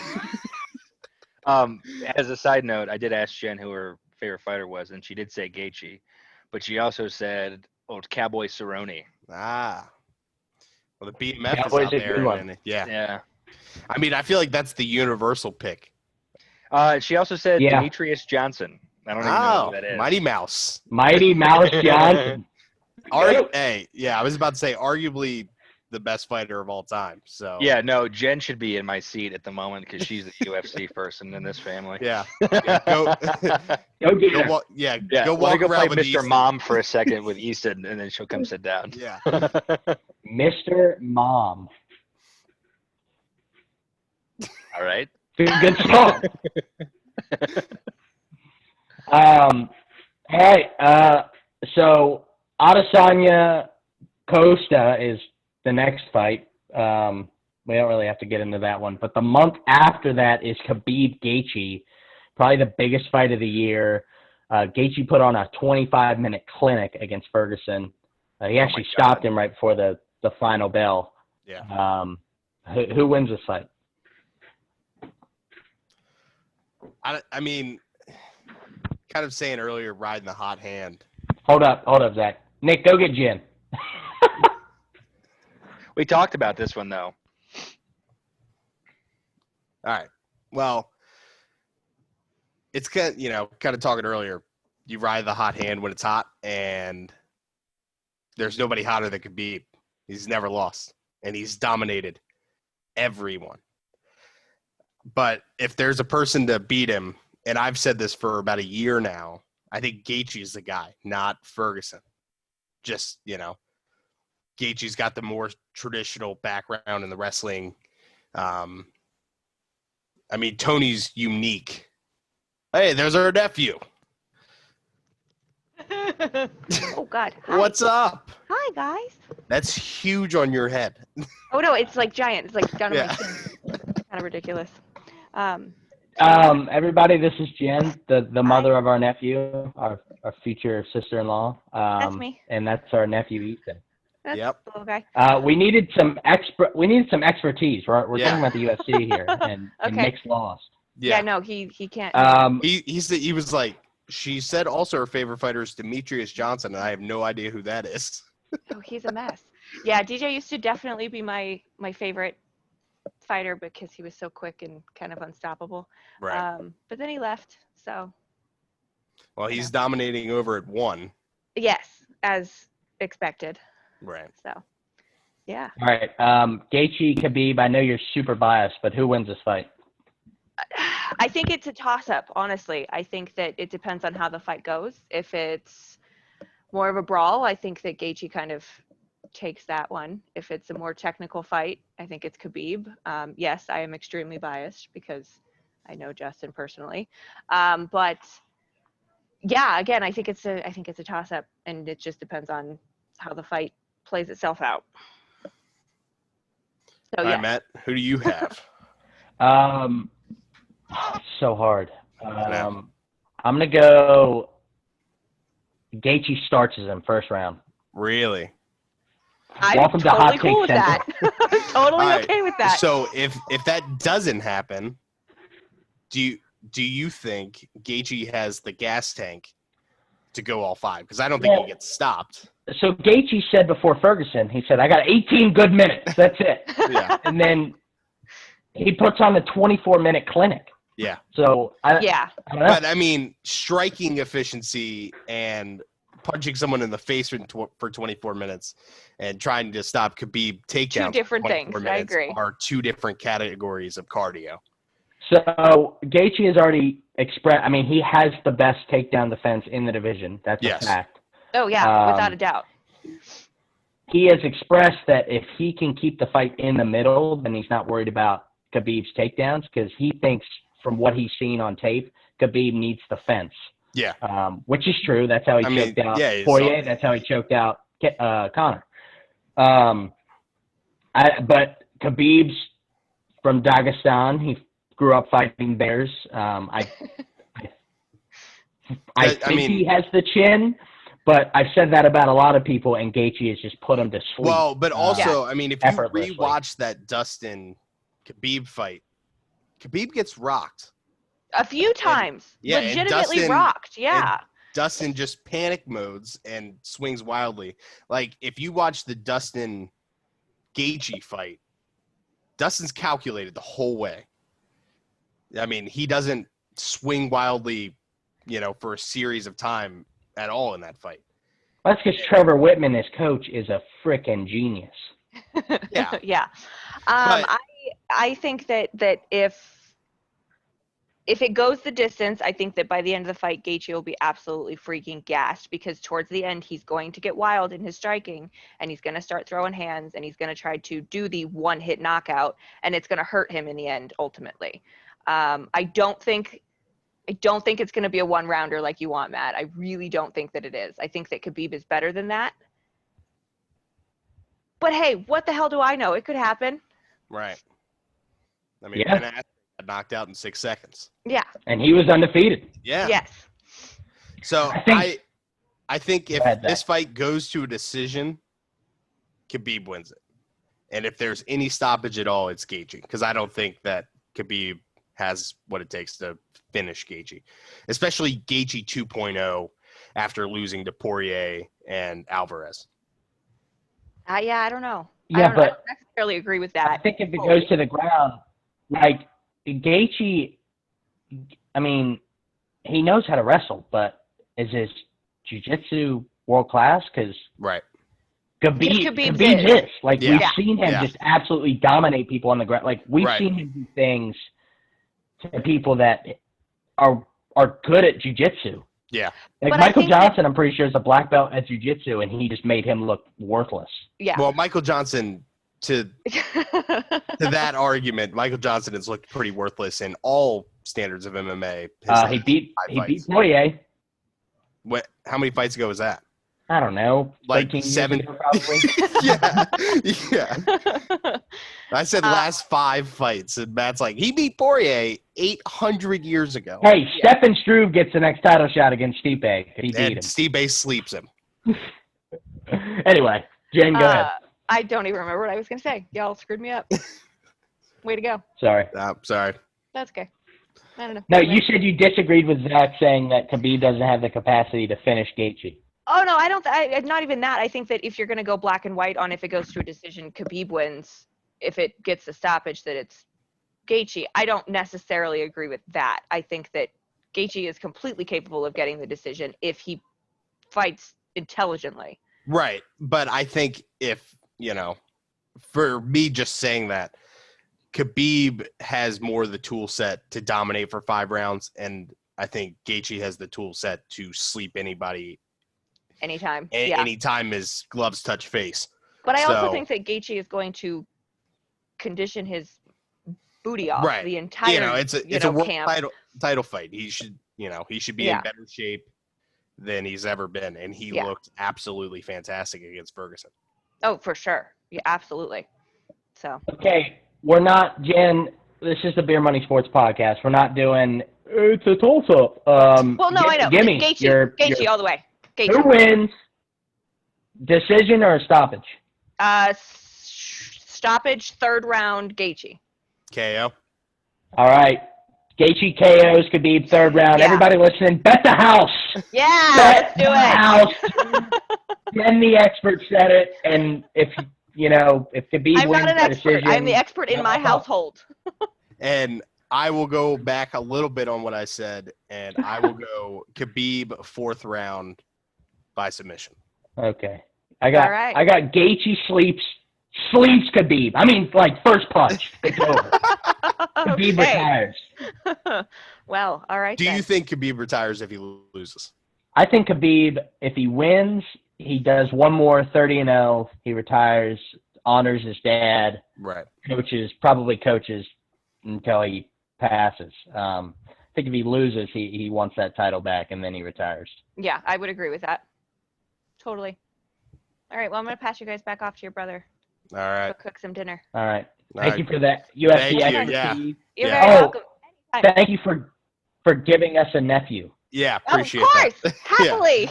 As a side note, I did ask Jenn who her favorite fighter was, and she did say Gaethje, but she also said old Cowboy Cerrone. Well, the BMF Cowboy's is out there. And, yeah. I mean, I feel like that's the universal pick. She also said Demetrius Johnson. I don't even know who that is. Mighty Mouse. Mighty Mouse Johnson. I was about to say arguably the best fighter of all time. So yeah, no, Jenn should be in my seat at the moment because she's the UFC person in this family. Yeah. Go walk around play with Mr. Easton. Mom for a second with Easton, and then she'll come sit down. Yeah. Mr. Mom. All right. Good song. All right. So Adesanya Costa is the next fight. What we don't really have to get into that one. But the month after that is Khabib Gaethje, probably the biggest fight of the year. Gaethje put on a 25-minute clinic against Ferguson. He actually stopped him right before the final bell. Yeah. Who wins this fight? I mean, kind of saying earlier, riding the hot hand. Hold up, Zach. Nick, go get Jenn. We talked about this one though. All right. Well, it's kind of talking earlier. You ride the hot hand when it's hot, and there's nobody hotter than Khabib. He's never lost, and he's dominated everyone. But if there's a person to beat him, and I've said this for about a year now, I think Gaethje is the guy, not Ferguson. Just, Gaethje's got the more traditional background in the wrestling. Tony's unique. Hey, there's our nephew. Oh, God. Hi. What's up? Hi, guys. That's huge on your head. Oh, no, it's like giant. It's like down to Yeah. my chin. Kind of ridiculous. Everybody, this is Jenn, the mother of our nephew, our future sister-in-law. That's me. And that's our nephew, Ethan. That's Yep. the little guy. We needed some expertise. We're Yeah. talking about the UFC here, and Okay. Nick's lost. Yeah, no, he can't. He was like, she said also her favorite fighter is Demetrius Johnson, and I have no idea who that is. Oh, he's a mess. Yeah, DJ used to definitely be my favorite fighter because he was so quick and kind of unstoppable. Right. But then he left. So. Well, he's dominating over at 1. Yes, as expected. Right. So. Yeah. All right. Gaethje, Khabib, I know you're super biased, but who wins this fight? I think it's a toss-up, honestly. I think that it depends on how the fight goes. If it's more of a brawl, I think that Gaethje kind of takes that one. If it's a more technical fight, I think it's Khabib. Yes, I am extremely biased because I know Justin personally. But yeah, again, I think it's a toss-up, and it just depends on how the fight plays itself out. So All right, Matt, who do you have? So hard. No. I'm gonna go. Gaethje starts his in first round. Really? I'm Welcome to totally Hot Take cool with that. Central. I'm totally All right, okay with that. So if that doesn't happen, do you think Gaethje has the gas tank to go all 5? Because I don't think he gets stopped. So Gaethje said before Ferguson, he said, "I got 18 good minutes. That's it." Yeah. And then he puts on the 24-minute clinic. Yeah. So I don't know. But striking efficiency and punching someone in the face for 24 minutes and trying to stop Khabib takedowns. Two different things. I agree. Are 2 different categories of cardio. So Gaethje has already expressed. I mean, he has the best takedown defense in the division. That's a fact. Oh yeah, without a doubt. He has expressed that if he can keep the fight in the middle, then he's not worried about Khabib's takedowns because he thinks, from what he's seen on tape, Khabib needs the fence. Yeah. Which is true. That's how he choked out Poirier. That's how he choked out Conor. But Khabib's from Dagestan. He grew up fighting bears. I think he has the chin, but I've said that about a lot of people, and Gaethje has just put him to sleep. Well, but also, if you rewatch that Dustin Khabib fight, Khabib gets rocked. A few times. Legitimately rocked. Yeah. Dustin just panic modes and swings wildly. Like, if you watch the Dustin Gaethje fight, Dustin's calculated the whole way. I mean, he doesn't swing wildly, for a series of time at all in that fight. Well, that's because Trevor Whitman, his coach, is a frickin' genius. Yeah. Yeah. I think that if it goes the distance, I think that by the end of the fight, Gaethje will be absolutely freaking gassed because towards the end, he's going to get wild in his striking and he's going to start throwing hands and he's going to try to do the one-hit knockout and it's going to hurt him in the end, ultimately. I don't think it's going to be a one-rounder like you want, Matt. I really don't think that it is. I think that Khabib is better than that. But hey, what the hell do I know? It could happen. Right. I mean, Yeah. Ben Askren got knocked out in 6 seconds. Yeah. And he was undefeated. Yeah. Yes. So I think if Go ahead, this Zach. fight goes to a decision, Khabib wins it. And if there's any stoppage at all, it's Gaethje, because I don't think that Khabib has what it takes to finish Gaethje, especially Gaethje 2.0 after losing to Poirier and Alvarez. Yeah, I don't know. Yeah, I but don't necessarily agree with I that. think if it goes to the ground, like Gaethje, I mean, he knows how to wrestle, but is his jiu-jitsu world class? Because Right. Khabib's Khabib is. is. Like, Yeah. we've seen him Yeah. just absolutely dominate people on the ground. Like, we've Right. seen him do things to people that are good at jiu-jitsu. Yeah. Like, But I Michael think that- Johnson, I'm pretty sure, is a black belt at jiu-jitsu, and he just made him look worthless. Yeah. Well, Michael Johnson, to that argument, Michael Johnson has looked pretty worthless in all standards of MMA. He beat fights. Poirier. How many fights ago was that? I don't know, Like 13 7 years ago, probably. yeah. I said last 5 fights, and Matt's like, he beat Poirier 800 years ago. Hey, Stefan Struve gets the next title shot against Stipe if he beat And him. Steve Base sleeps him. Anyway, Jen, go ahead. I don't even remember what I was going to say. Y'all screwed me up. Way to go. Sorry. Sorry. That's okay. I don't know. No, you said you disagreed with Zach saying that Khabib doesn't have the capacity to finish Gaethje. Oh, no, I don't. Not even that. I think that if you're going to go black and white on if it goes to a decision, Khabib wins. If it gets the stoppage, that it's Gaethje. I don't necessarily agree with that. I think that Gaethje is completely capable of getting the decision if he fights intelligently. Right. But I think if, for me just saying that, Khabib has more of the tool set to dominate for 5 rounds, and I think Gaethje has the tool set to sleep anybody Anytime. anytime his gloves touch face. But I also So- think that Gaethje is going to condition his booty off Right. the entire It's a world camp. title fight. He should be in better shape than he's ever been, and he looked absolutely fantastic against Ferguson. Oh, for sure. Yeah, absolutely. So Okay, we're not, Jen, this is the Beer Money Sports Podcast. We're not doing, it's a toss-up. well, no, I know. Give me Gaethje all the way. who Gaethje. wins, decision or stoppage? Stoppage, 3rd round, Gaethje. KO. All right. Gaethje KOs, Khabib 3rd round. Yeah. Everybody listening, bet the house. Yeah, Bet let's do the it. house. Jen, the expert, said it, and if Khabib I'm wins not an by expert. decision, I'm the expert in my household. And I will go back a little bit on what I said, and I will go Khabib 4th round by submission. Okay. I got All right. Gaethje sleeps Khabib. I mean, like, first punch. It's over. Khabib retires. Well, all right. Do then. you think Khabib retires if he loses? I think Khabib, if he wins, he does one more 30-0. He retires, honors his dad, Right. probably coaches until he passes. I think if he loses, he wants that title back, and then he retires. Yeah, I would agree with that. Totally. All right. Well, I'm going to pass you guys back off to your brother. All right. Go cook some dinner. All right. All Thank right. you for that UFC Thank you, expertise. yeah. You're Yeah. very Oh, welcome. Anytime. Thank you for giving us a nephew. Yeah, Oh, appreciate of course. that. Happily.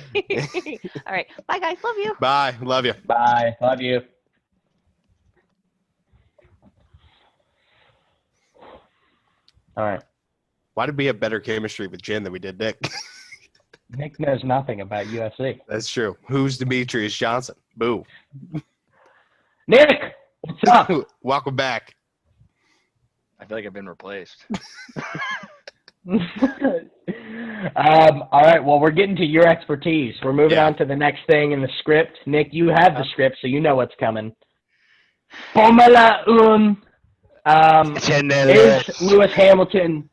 All right. Bye, guys. Love you. Bye. Love you. Bye. Love you. All right. Why did we have better chemistry with Jen than we did Nick? Nick knows nothing about UFC. That's true. Who's Demetrius Johnson? Boo. Nick, what's up? Welcome back. I feel like I've been replaced. All right. Well, we're getting to your expertise. We're moving Yeah. on to the next thing in the script. Nick, you have the script, so you know what's coming. Formula 1. Is Lewis Hamilton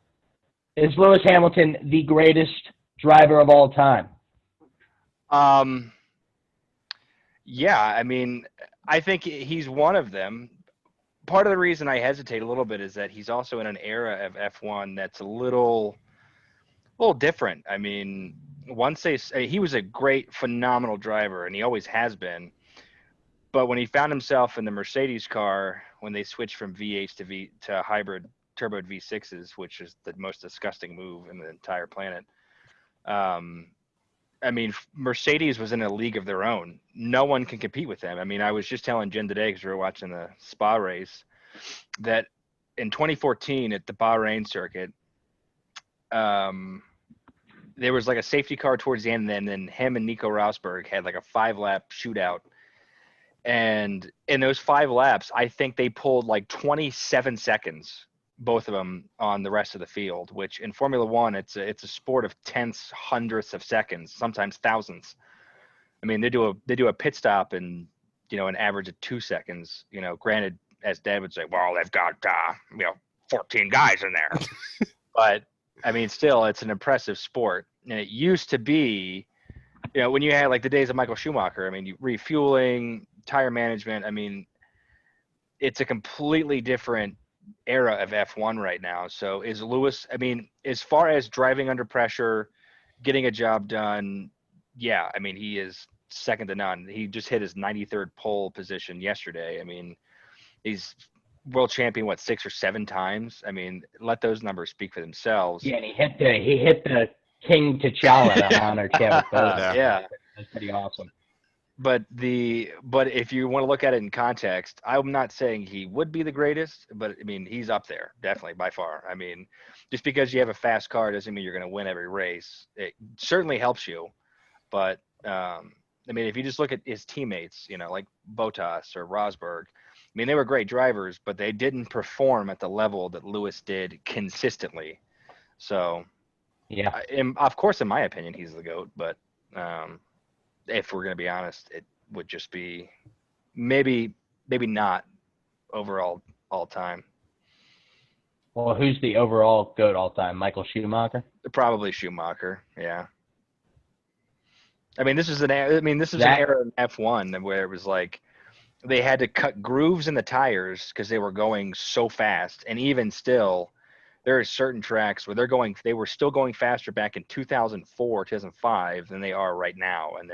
the greatest driver of all time? Yeah, I mean, I think he's one of them. Part of the reason I hesitate a little bit is that he's also in an era of F1 that's a little different. I mean, once he was a great, phenomenal driver, and he always has been. But when he found himself in the Mercedes car, when they switched from V8s to hybrid turboed V6s, which is the most disgusting move in the entire planet. I mean, Mercedes was in a league of their own. No one can compete with them. I mean, I was just telling Jen today, because we were watching the Spa race, that in 2014 at the Bahrain circuit, there was like a safety car towards the end, and then him and Nico Rosberg had like a 5-lap shootout. And in those 5 laps, I think they pulled like 27 seconds, both of them, on the rest of the field, which in Formula One, it's a sport of tenths, hundredths of seconds, sometimes thousands. I mean, they do a pit stop in, an average of 2 seconds. Granted, as Dad would say, well, they've got 14 guys in there, but I mean, still, it's an impressive sport. And it used to be, when you had like the days of Michael Schumacher, I mean, refueling, tire management. I mean, it's a completely different era of F1 right now. So is Lewis, I mean, as far as driving under pressure, getting a job done, yeah, I mean, he is second to none. He just hit his 93rd pole position yesterday. I mean, he's world champion, 6 or 7 times? I mean, let those numbers speak for themselves. Yeah, and he hit the King T'Challa to honor Chadwick Boseman. Yeah. That's pretty awesome. But if you want to look at it in context, I'm not saying he would be the greatest, but I mean, he's up there, definitely, by far. I mean, just because you have a fast car doesn't mean you're going to win every race. It certainly helps you, but I mean, if you just look at his teammates, like Bottas or Rosberg, I mean, they were great drivers, but they didn't perform at the level that Lewis did consistently. So, yeah, of course, in my opinion, he's the GOAT, but if we're going to be honest, it would just be maybe not overall all time. Well, who's the overall GOAT all time? Michael Schumacher? Probably Schumacher. Yeah. I mean, this is an era in F1 where it was like they had to cut grooves in the tires because they were going so fast, and even still, there are certain tracks where they were still going faster back in 2004, 2005 than they are right now. And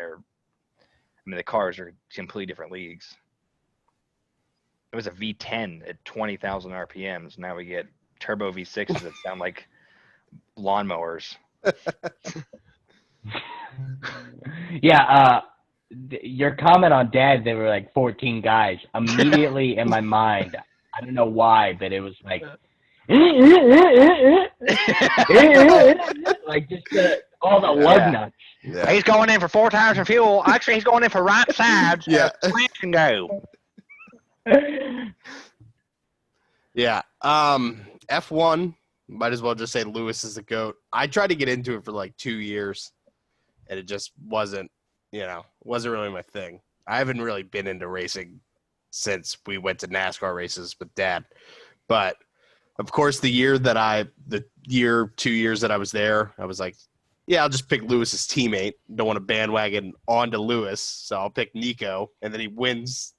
the cars are completely different leagues. It was a V10 at 20,000 RPMs. Now we get turbo V6s that sound like lawnmowers. Yeah, your comment on Dad, they were like 14 guys. Immediately in my mind, I don't know why, but it was like, like just all the lug nuts. Yeah. He's going in for 4 tires of fuel. Actually, he's going in for right sides. Yeah. Plant can go. Yeah. F1, might as well just say Lewis is the GOAT. I tried to get into it for like 2 years, and it just wasn't really my thing. I haven't really been into racing since we went to NASCAR races with Dad. But of course, 2 years that I was there, I was like, yeah, I'll just pick Lewis's teammate. Don't want to bandwagon onto Lewis, so I'll pick Nico, and then he wins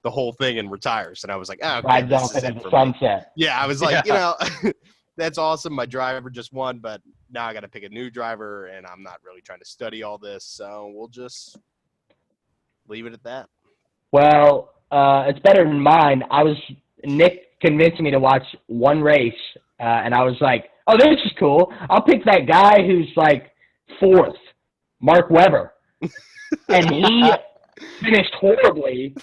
the whole thing and retires. And I was like, oh, okay, Rides this off is into it the for me. sunset. Yeah, I was like, that's awesome. My driver just won, but now I got to pick a new driver, and I'm not really trying to study all this, so we'll just leave it at that. Well, it's better than mine. Nick convinced me to watch one race, and I was like, oh, this is cool. I'll pick that guy who's like 4th, Mark Webber. And he finished horribly.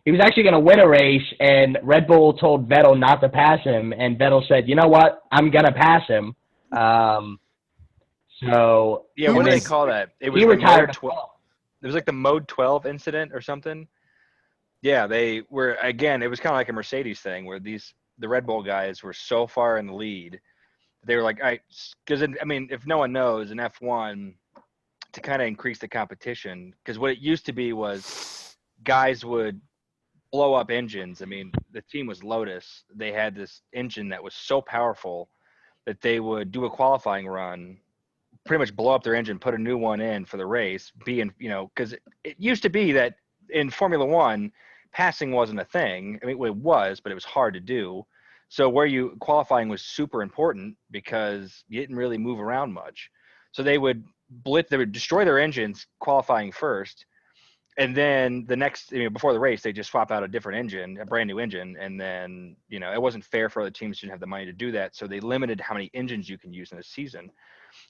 He was actually going to win a race, and Red Bull told Vettel not to pass him, and Vettel said, you know what, I'm going to pass him. So Yeah, what do they call that? It was he retired. It was like the Mode 12 incident or something. Yeah, they were, again, it was kind of like a Mercedes thing where the Red Bull guys were so far in the lead. They were like, all right, because, I mean, if no one knows, in F1, to kind of increase the competition, because what it used to be was guys would blow up engines. I mean, the team was Lotus. They had this engine that was so powerful that they would do a qualifying run, pretty much blow up their engine, put a new one in for the race, because it used to be that in Formula One, passing wasn't a thing. I mean, it was, but it was hard to do. So qualifying was super important because you didn't really move around much. So they would destroy their engines qualifying first, And then the next, before the race, they just swap out a different engine, a brand new engine. And then, it wasn't fair for other teams to have the money to do that. So they limited how many engines you can use in a season.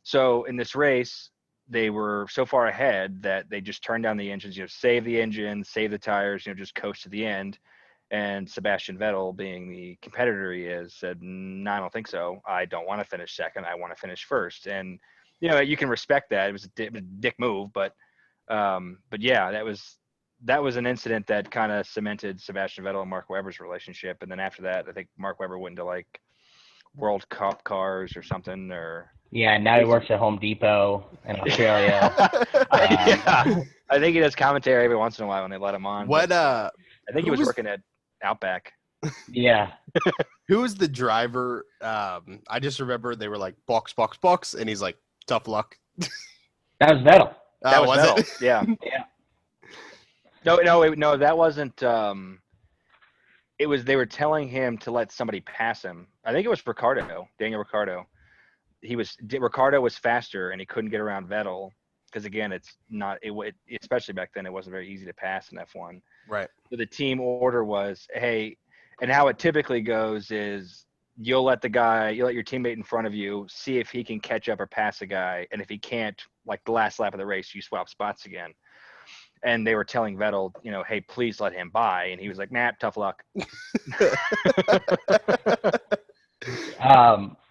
So in this race, they were so far ahead that they just turned down the engines, save the engine, save the tires, just coast to the end. And Sebastian Vettel, being the competitor he is, said, "No, I don't think so. I don't want to finish second. I want to finish first." And, you can respect that. It was a dick move, but yeah, that was an incident that kind of cemented Sebastian Vettel and Mark Webber's relationship. And then after that, I think Mark Webber went into like World Cup cars or something, or Yeah, now he works at Home Depot in Australia. yeah, I think he does commentary every once in a while when they let him on. What I think he was working at Outback. Yeah. Who was the driver? I just remember they were like box, and he's like, tough luck. That was Vettel. That was was Vettel. it? Yeah. Yeah. No, that wasn't. It was, they were telling him to let somebody pass him. I think it was Daniel Ricciardo. Ricciardo was faster and he couldn't get around Vettel because, again, especially back then, it wasn't very easy to pass in F1. Right. So the team order was, hey, and how it typically goes is you'll let your teammate in front of you see if he can catch up or pass a guy, and if he can't, like the last lap of the race, you swap spots again. And they were telling Vettel, hey, please let him by, and he was like, nah, tough luck.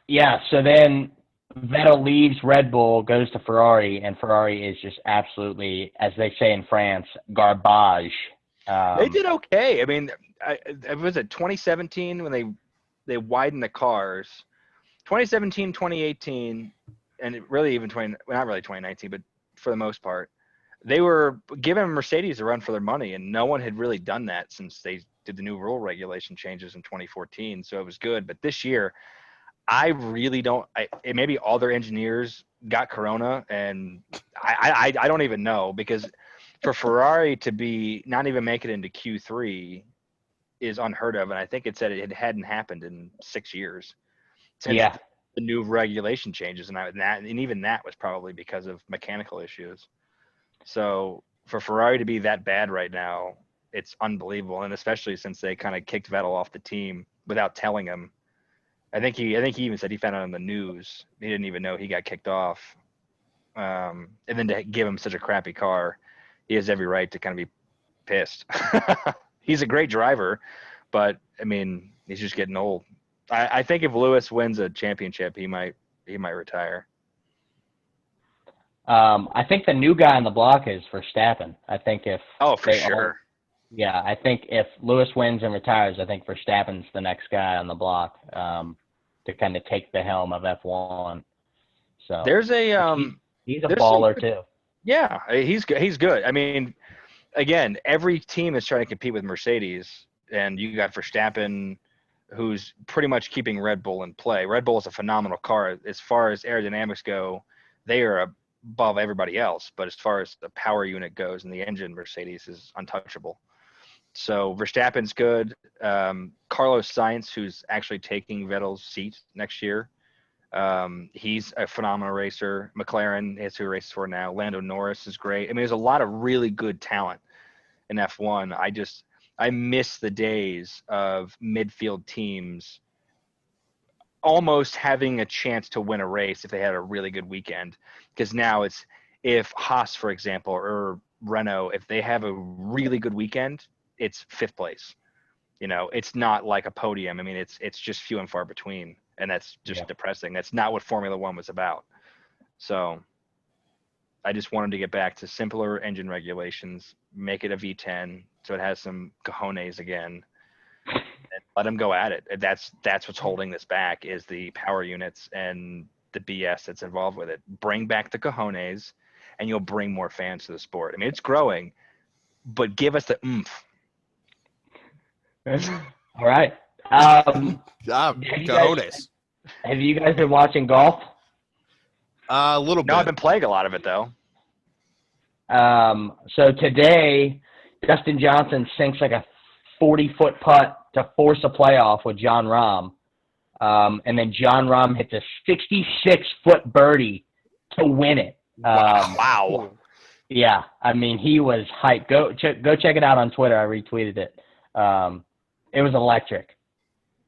Yeah, so then Vettel leaves Red Bull, goes to Ferrari, and Ferrari is just absolutely, as they say in France, garbage. They did okay. I mean, was it 2017 when they widened the cars? 2017, 2018, and really even not really 2019, but for the most part, they were giving Mercedes a run for their money, and no one had really done that since they did the new rule regulation changes in 2014. So it was good. But this year, I really don't. Maybe all their engineers got corona, and I don't even know, because for Ferrari to be not even make it into Q3 is unheard of, and I think it said it hadn't happened in 6 years since the new regulation changes, and even that was probably because of mechanical issues. So for Ferrari to be that bad right now, it's unbelievable, and especially since they kind of kicked Vettel off the team without telling him. I think he even said he found out on the news. He didn't even know he got kicked off. And then to give him such a crappy car, he has every right to kind of be pissed. He's a great driver, but I mean, he's just getting old. I think if Lewis wins a championship, he might retire. I think the new guy on the block is Verstappen. I think if for sure. I think if Lewis wins and retires, I think Verstappen's the next guy on the block to kind of take the helm of F1. So there's he's a baller too. Yeah, he's good. I mean, again, every team is trying to compete with Mercedes, and you got Verstappen, who's pretty much keeping Red Bull in play. Red Bull is a phenomenal car. As far as aerodynamics go, they are above everybody else. But as far as the power unit goes and the engine, Mercedes is untouchable. So Verstappen's good. Carlos Sainz, who's actually taking Vettel's seat next year, he's a phenomenal racer. McLaren is who he races for now. Lando Norris is great. I mean, there's a lot of really good talent in F1. I miss the days of midfield teams almost having a chance to win a race if they had a really good weekend. Because now it's, if Haas, for example, or Renault, if they have a really good weekend, it's fifth place. It's not like a podium. I mean, it's just few and far between, and that's just depressing. That's not what Formula One was about. So I just wanted to get back to simpler engine regulations, make it a V10 so it has some cojones again, and let them go at it. That's what's holding this back, is the power units and the BS that's involved with it. Bring back the cojones, and you'll bring more fans to the sport. I mean, it's growing, but give us the oomph. All right. Cojones. Have you guys been watching golf? A little bit. No, I've been playing a lot of it, though. So today, Dustin Johnson sinks like a 40-foot putt to force a playoff with John Rahm. And then John Rahm hits a 66-foot birdie to win it. Wow. Yeah, I mean, he was hyped. Go check it out on Twitter. I retweeted it. It was electric.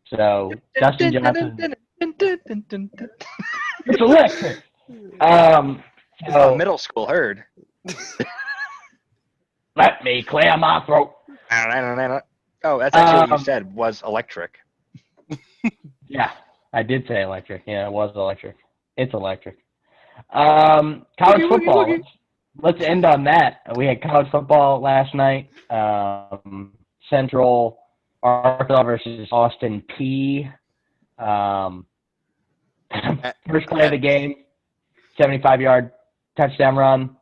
So Dustin Johnson, it's electric. It's not middle school herd. Let me clear my throat. Oh, that's actually what you said was electric. Yeah, I did say electric. Yeah, it was electric. It's electric. College football. Let's end on that. We had college football last night. Central Arkansas versus Austin P. First play of the game, 75-yard touchdown run.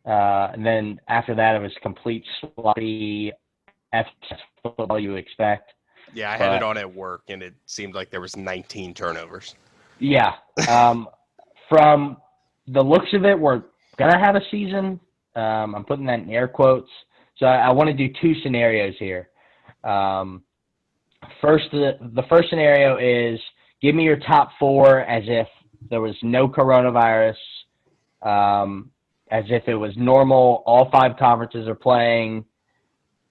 And then after that, it was complete sloppy football you expect. Yeah, I had it on at work, and it seemed like there was 19 turnovers. Yeah. From the looks of it, we're going to have a season. I'm putting that in air quotes. So I want to do two scenarios here. First, the first scenario is give me your top four as if there was no coronavirus, as if it was normal. All 5 conferences are playing.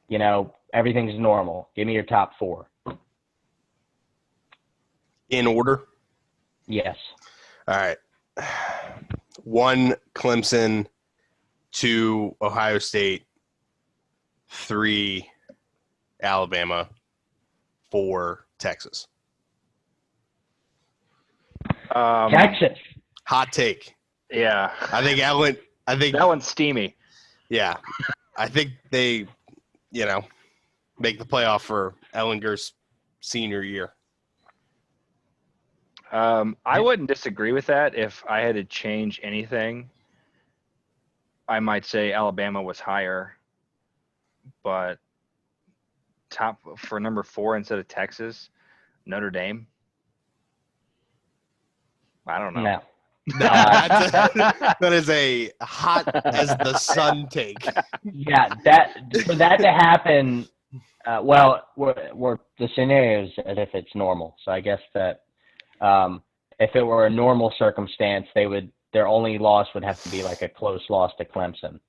You know, everything's normal. Give me your top 4. In order? Yes. All right. 1, Clemson. 2, Ohio State. 3, Alabama. 4, Texas. Texas. Hot take. Yeah. I think That one's steamy. Yeah. I think they, make the playoff for Ellinger's senior year. I wouldn't disagree with that. If I had to change anything, I might say Alabama was higher, but top for number 4 instead of Texas, Notre Dame. I don't know. No. That is a hot as the sun take. Yeah, for that to happen, we're the scenarios as if it's normal. So I guess that if it were a normal circumstance, their only loss would have to be like a close loss to Clemson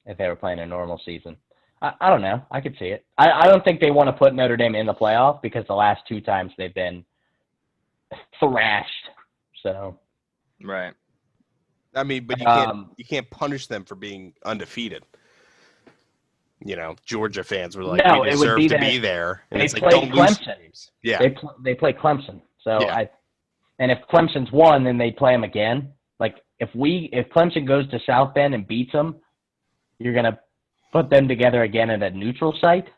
if they were playing a normal season. I don't know. I could see it. I don't think they want to put Notre Dame in the playoff because the last 2 times they've been thrashed. So. Right. I mean, but you can't punish them for being undefeated. Georgia fans were like, no, we deserve to be there. And they it's like, play don't lose Clemson. games. Yeah. They play Clemson. So Yeah. and if Clemson's won, then they play them again. Like if Clemson goes to South Bend and beats them, you're gonna put them together again at a neutral site.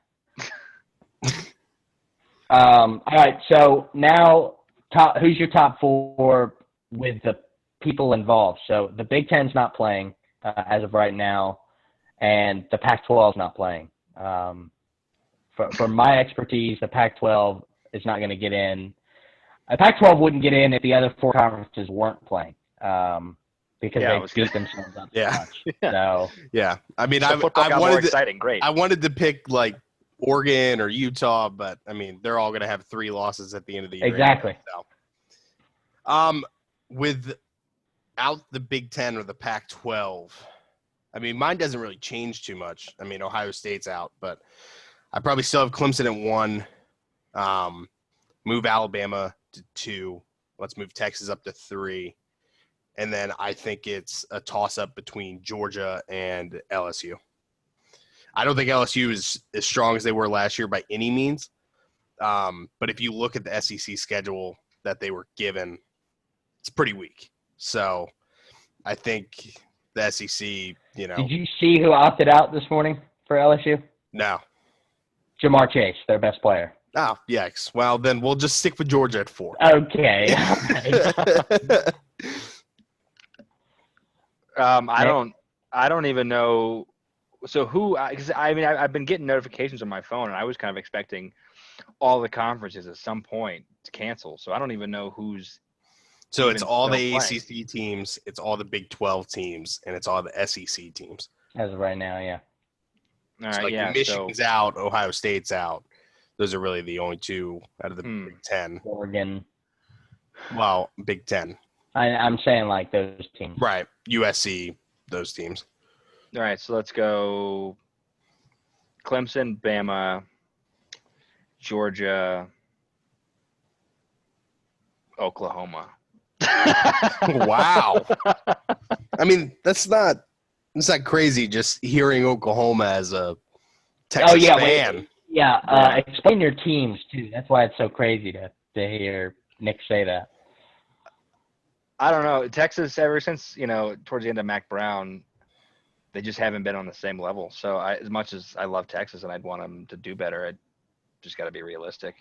All right. So now, who's your top 4 with the people involved? So the Big Ten's not playing as of right now, and the Pac-12 is not playing. For my expertise, the Pac-12 is not going to get in. The Pac-12 wouldn't get in if the other 4 conferences weren't playing because they beat themselves up so much. So yeah, I mean, so football got more exciting. Great. I wanted to pick like Oregon or Utah, but I mean, they're all going to have 3 losses at the end of the year. Exactly. So. Without the Big Ten or the Pac-12, I mean, mine doesn't really change too much. I mean, Ohio State's out, but I probably still have Clemson at 1. Move Alabama to 2. Let's move Texas up to 3. And then I think it's a toss-up between Georgia and LSU. I don't think LSU is as strong as they were last year by any means. But if you look at the SEC schedule that they were given, it's pretty weak. So I think the SEC, Did you see who opted out this morning for LSU? No. Jamar Chase, their best player. Oh, yikes. Well, then we'll just stick with Georgia at 4. Okay. I don't even know. So who? Because I've been getting notifications on my phone, and I was kind of expecting all the conferences at some point to cancel. So I don't even know who's. So it's all the playing. ACC teams, it's all the Big 12 teams, and it's all the SEC teams. As of right now, yeah. All So right, Michigan's out, Ohio State's out. Those are really the only 2 out of the Big 10. Oregon. Well, Big 10. I'm saying like those teams. Right. USC, those teams. All right, so let's go Clemson, Bama, Georgia, Oklahoma. Wow. I mean, it's not crazy just hearing Oklahoma as a Texas fan. Wait. Yeah. Explain your teams, too. That's why it's so crazy to hear Nick say that. I don't know. Texas, ever since, towards the end of Mac Brown, they just haven't been on the same level. So as much as I love Texas and I'd want them to do better, I just got to be realistic.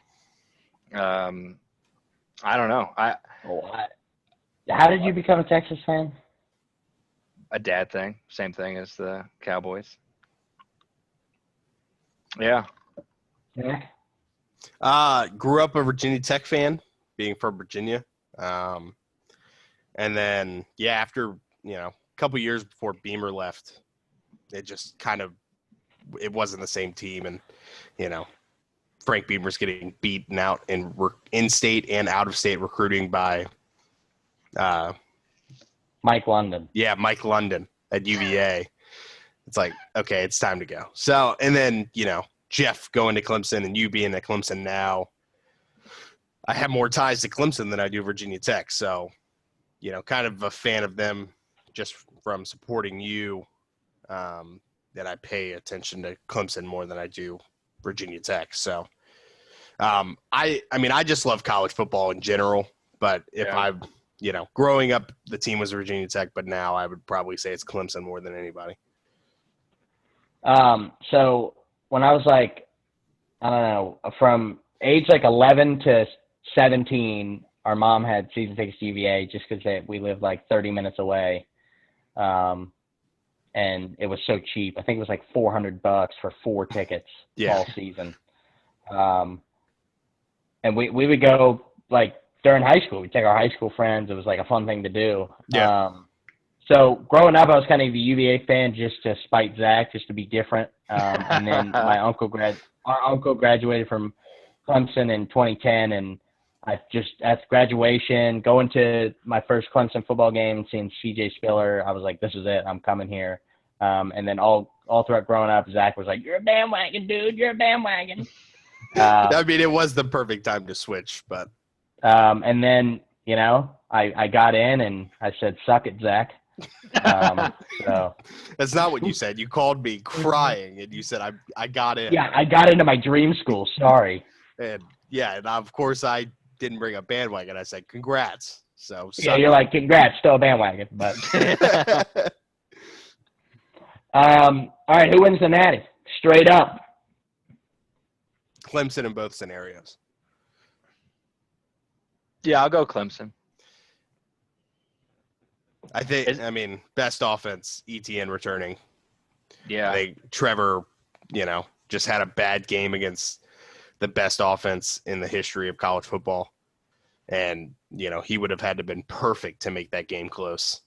I don't know. How did you become a Texas fan? A dad thing, same thing as the Cowboys. Yeah. Grew up a Virginia Tech fan, being from Virginia. And then, after, a couple years before Beamer left, it just it wasn't the same team. And, Frank Beamer's getting beaten out in state and out of state recruiting by Mike London. Yeah, Mike London at UVA. It's like, okay, it's time to go. So, and then, Jeff going to Clemson and you being at Clemson now, I have more ties to Clemson than I do Virginia Tech. So, kind of a fan of them just from supporting you, that I pay attention to Clemson more than I do Virginia Tech. So, I just love college football in general, but if I'm, growing up, the team was Virginia Tech, but now I would probably say it's Clemson more than anybody. So when I was like, I don't know, from age 11 to 17, our mom had season tickets to UVA just because we lived 30 minutes away. And it was so cheap. I think it was $400 for 4 tickets all season. And we would go during high school. We'd take our high school friends. It was a fun thing to do. Yeah. So growing up, I was kind of a UVA fan just to spite Zach, just to be different. And then our uncle graduated from Clemson in 2010, and I just at graduation, going to my first Clemson football game and seeing CJ Spiller, I was like, this is it. I'm coming here. And then all throughout growing up, Zach was like, you're a bandwagon, dude. You're a bandwagon. It was the perfect time to switch, but. And then, I got in and I said, suck it, Zach. So that's not what you said. You called me crying and you said, I got in. Yeah, I got into my dream school. Sorry. And of course I didn't bring a bandwagon. I said, congrats. So you're like, congrats, still a bandwagon. But all right, who wins the Natty? Straight up. Clemson in both scenarios. Yeah, I'll go Clemson. I think, best offense, ETN returning. Yeah. I think Trevor, just had a bad game against the best offense in the history of college football. And, he would have had to have been perfect to make that game close.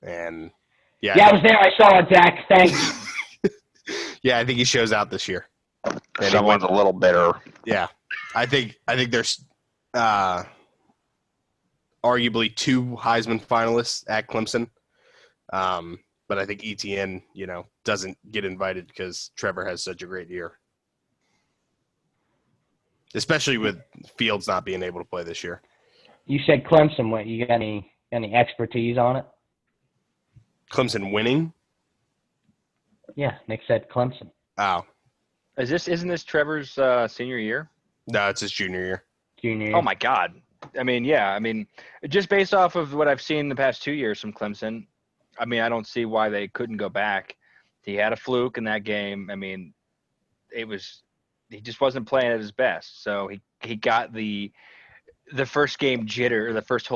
And, I was there. I saw it, Zach. Thanks. I think he shows out this year. And someone's a little bitter. Yeah. I think there's arguably 2 Heisman finalists at Clemson. But I think ETN, doesn't get invited because Trevor has such a great year. Especially with Fields not being able to play this year. You said Clemson. What, you got any expertise on it? Clemson winning? Yeah, Nick said Clemson. Oh. Isn't this Trevor's senior year? No, it's his junior year. Junior year. Oh my God. Just based off of what I've seen the past 2 years from Clemson, I don't see why they couldn't go back. He had a fluke in that game. He just wasn't playing at his best. So he got the first game jitter, the first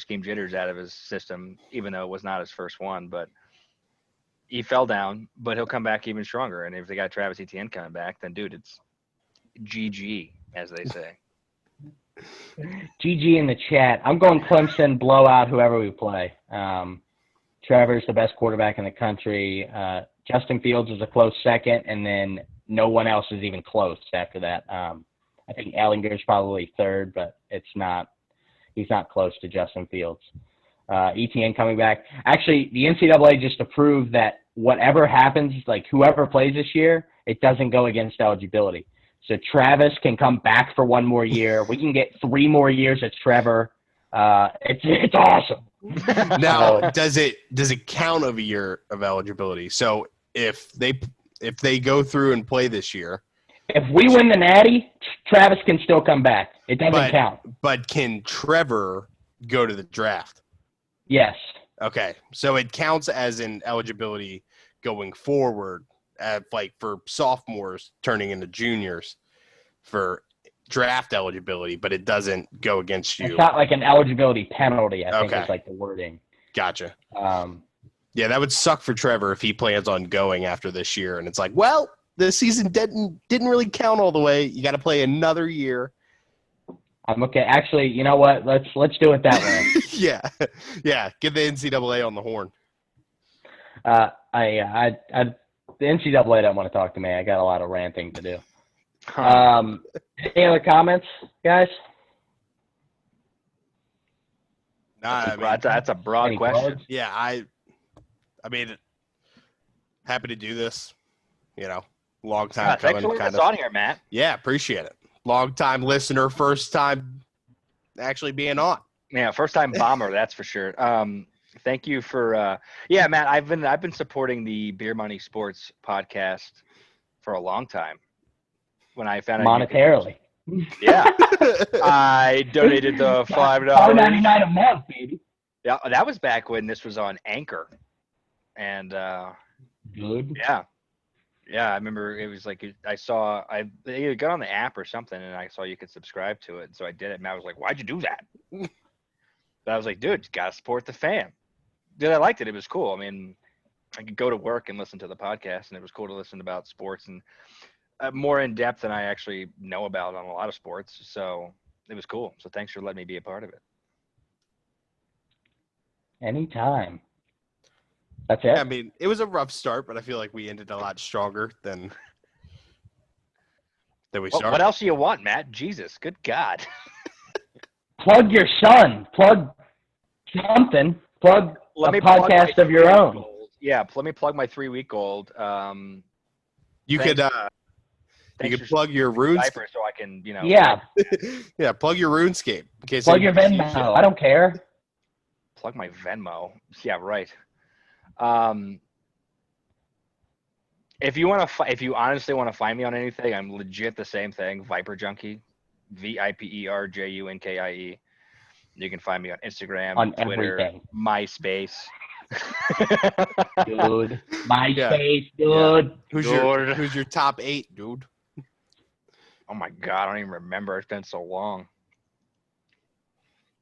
game jitters out of his system, even though it was not his first one. But he fell down, but he'll come back even stronger. And if they got Travis Etienne coming back, then dude, it's GG, as they say. GG in the chat. I'm going Clemson, blow out whoever we play. Trevor's the best quarterback in the country. Justin Fields is a close second, and then no one else is even close after that. I think Ellinger's probably third, but he's not close to Justin Fields. ETN coming back. Actually, the NCAA just approved that whatever happens, like whoever plays this year, it doesn't go against eligibility. So Travis can come back for one more year. We can get 3 more years of Trevor. It's awesome. Now, does it count of a year of eligibility? So if they go through and play this year, if we win the Natty, Travis can still come back. It doesn't count. But can Trevor go to the draft? Yes. Okay, so it counts as an eligibility going forward, like for sophomores turning into juniors for draft eligibility, but it doesn't go against you. It's not like an eligibility penalty, I think Okay. is like the wording. Gotcha. Yeah, that would suck for Trevor if he plans on going after this year, and it's like, well, the season didn't really count all the way. You got to play another year. I'm okay. Actually, you know what? Let's do it that way. yeah. Get the NCAA on the horn. The NCAA don't want to talk to me. I got a lot of ranting to do. Any other comments, guys? That's a broad Any question. plugs? Yeah, I mean, happy to do this. Long time Thanks coming. for letting us on here, Matt. Yeah, appreciate it. Long time listener, first time actually being on. Yeah, first time bomber, that's for sure. Thank you for Matt. I've been supporting the Beer Money Sports podcast for a long time. When I found out Monetarily. I donated the $5. $4.99 a month, baby. Yeah, that was back when this was on Anchor, and Good. yeah, I remember it was like I either got on the app or something, and I saw you could subscribe to it, and so I did it. And I was like, "Why'd you do that?" But I was like, "Dude, you gotta support the fan." Dude, I liked it. It was cool. I mean, I could go to work and listen to the podcast, and it was cool to listen about sports and more in depth than I actually know about on a lot of sports. So it was cool. So thanks for letting me be a part of it. Anytime. That's it. Yeah, I mean, it was a rough start, but I feel like we ended a lot stronger than we started. What else do you want, Matt? Jesus, good God. Plug your son. Plug something. Plug a podcast of your own. Yeah, let me plug my 3-week-old. You could plug your RuneScape. So I can, Yeah. Yeah, plug your RuneScape. In case Plug your Venmo. I don't care. Plug my Venmo. Yeah, right. If you honestly want to find me on anything, I'm legit the same thing. Viper Junkie, VIPERJUNKIE. You can find me on Instagram, on Twitter, everything. MySpace. Dude, MySpace, dude. Yeah. Who's your top 8, dude? Oh my God, I don't even remember. It's been so long.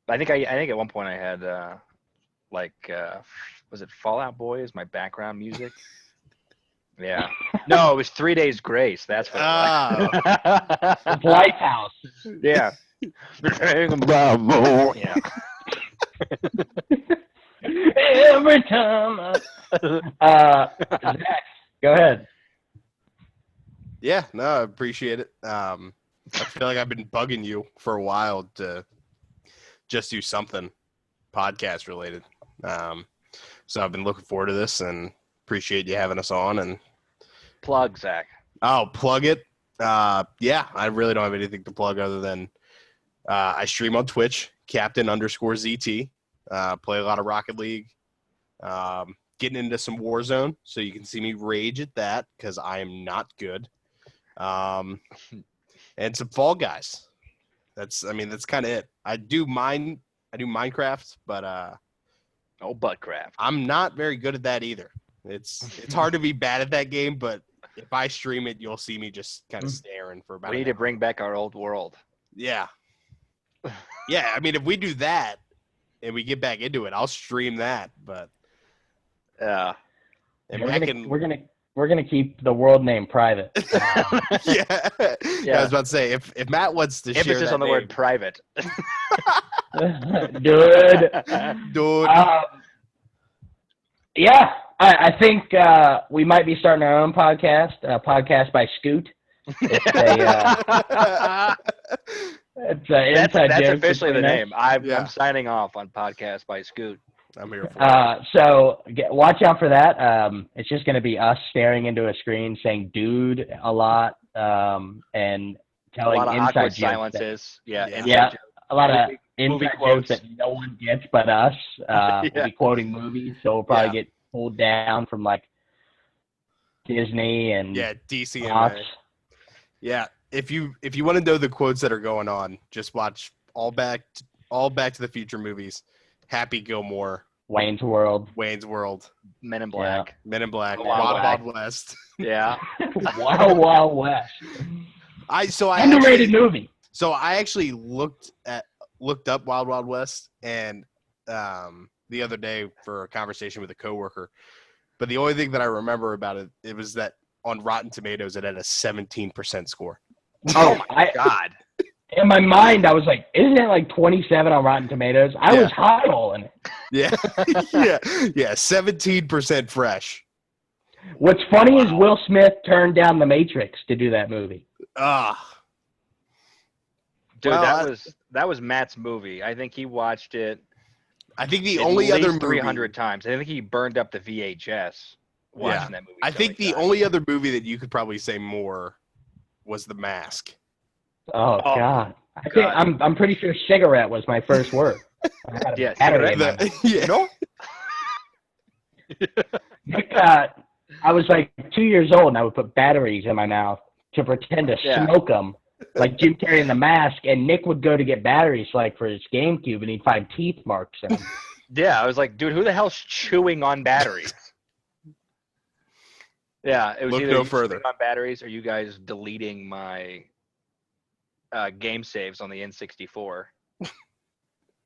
I think at one point I had was it Fallout Boy as my background music? Yeah. No, it was 3 Days Grace. That's what it was. It's Lighthouse. Yeah. Yeah. Every time. Zach, go ahead. Yeah, no, I appreciate it. I feel like I've been bugging you for a while to just do something podcast related. So I've been looking forward to this and appreciate you having us on. And plug, Zach. Oh, plug it. Yeah, I really don't have anything to plug other than I stream on Twitch, Captain_ZT. Play a lot of Rocket League. Getting into some Warzone, so you can see me rage at that because I am not good. And some Fall Guys. That's kind of it. I do Minecraft, but Buttcraft. I'm not very good at that either. It's hard to be bad at that game, but if I stream it, you'll see me just kind of staring for about. We need to bring back our old world. Yeah. Yeah, I mean, if we do that and we get back into it, I'll stream that. But yeah, we're gonna keep the world name private. Yeah. I was about to say if Matt wants to share emphasis that on the name, word private. Dude. Yeah, I think we might be starting our own podcast. Podcast by Scoot. It's a that's officially the name. I'm Yeah. signing off on Podcast by Scoot. I'm here for it. So watch out for that. It's just going to be us staring into a screen saying "dude" a lot, and A telling lot of inside awkward jokes. silences. Yeah. Yeah, a lot of Movie inside quotes. jokes that no one gets but us. Yeah. We'll be quoting movies, so we'll probably get pulled down from like Disney and Yeah, DCMA. Fox. Yeah, if you want to know the quotes that are going on, just watch all Back to the Future movies. Happy Gilmore, Wayne's World. Wayne's World, Men in Black. Men in Black, Wild Wild West. West. Yeah. Wild Wild West. Underrated Underrated movie. So I actually looked up Wild Wild West and the other day for a conversation with a coworker. But the only thing that I remember about it was that on Rotten Tomatoes it had a 17% score. Oh my God. In my mind, I was like, isn't it like 27 on Rotten Tomatoes? I was highballing it. Yeah. yeah, 17% fresh. What's funny is Will Smith turned down The Matrix to do that movie. Dude, Well, that was Matt's movie. I think he watched it I think the at only least other movie 300 times. I think he burned up the VHS watching that movie. I so think many the times. only other movie that you could probably say more was The Mask. Oh, Oh, God. I think God. I'm pretty sure cigarette was my first word. I had a Yeah, battery in cigarette. my mouth. Yeah. No? Nick, I was like 2 years old, and I would put batteries in my mouth to pretend to Yeah. smoke them, like Jim Carrey in The Mask. And Nick would go to get batteries, like for his GameCube, and he'd find teeth marks in them. Yeah, I was like, dude, who the hell's chewing on batteries? Yeah, it was Look either no you further. chewing on batteries or you guys deleting my game saves on the N64.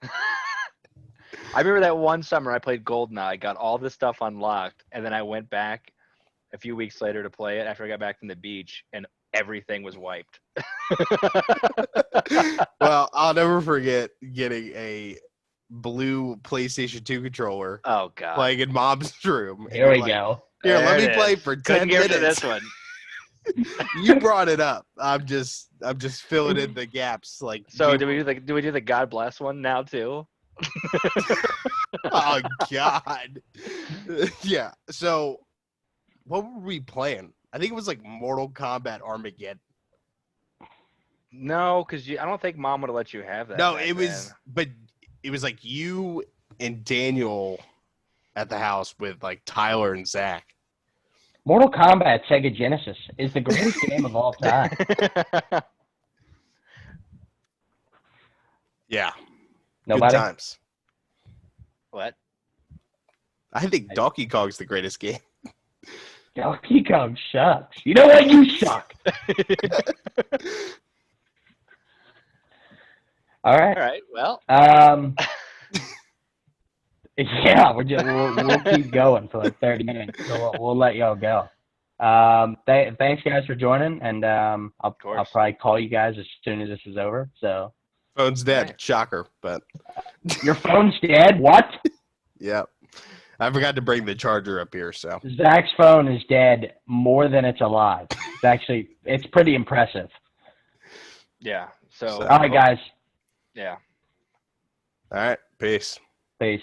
I remember that one summer I played GoldenEye, got all this stuff unlocked, and then I went back a few weeks later to play it after I got back from the beach, and everything was wiped. Well, I'll never forget getting a blue PlayStation 2 controller, Oh God! playing in Mom's room. and Here you're we like, go. Here, There let me it play is. for Couldn't 10 get rid of minutes. this one. You brought it up. I'm just filling in the gaps. Like, So do we do the God bless one now too? Oh God. Yeah. So, what were we playing? I think it was like Mortal Kombat Armageddon. No, because I don't think Mom would have let you have that. No, back it was, then. but it was like you and Daniel at the house with like Tyler and Zach. Mortal Kombat Sega Genesis is the greatest game of all time. Yeah. Nobody? Good times. What? I think Donkey Kong's the greatest game. Donkey Kong sucks. You know what? You suck. All right. All right. Well, Yeah, we'll keep going for like 30 minutes. So we'll let y'all go. Thanks guys for joining, and I'll probably call you guys as soon as this is over. So Phone's dead. Right. Shocker, but your phone's dead? What? yeah. I forgot to bring the charger up here, so. Zach's phone is dead more than it's alive. It's pretty impressive. yeah. So All right, guys. yeah. All right. Peace. Peace.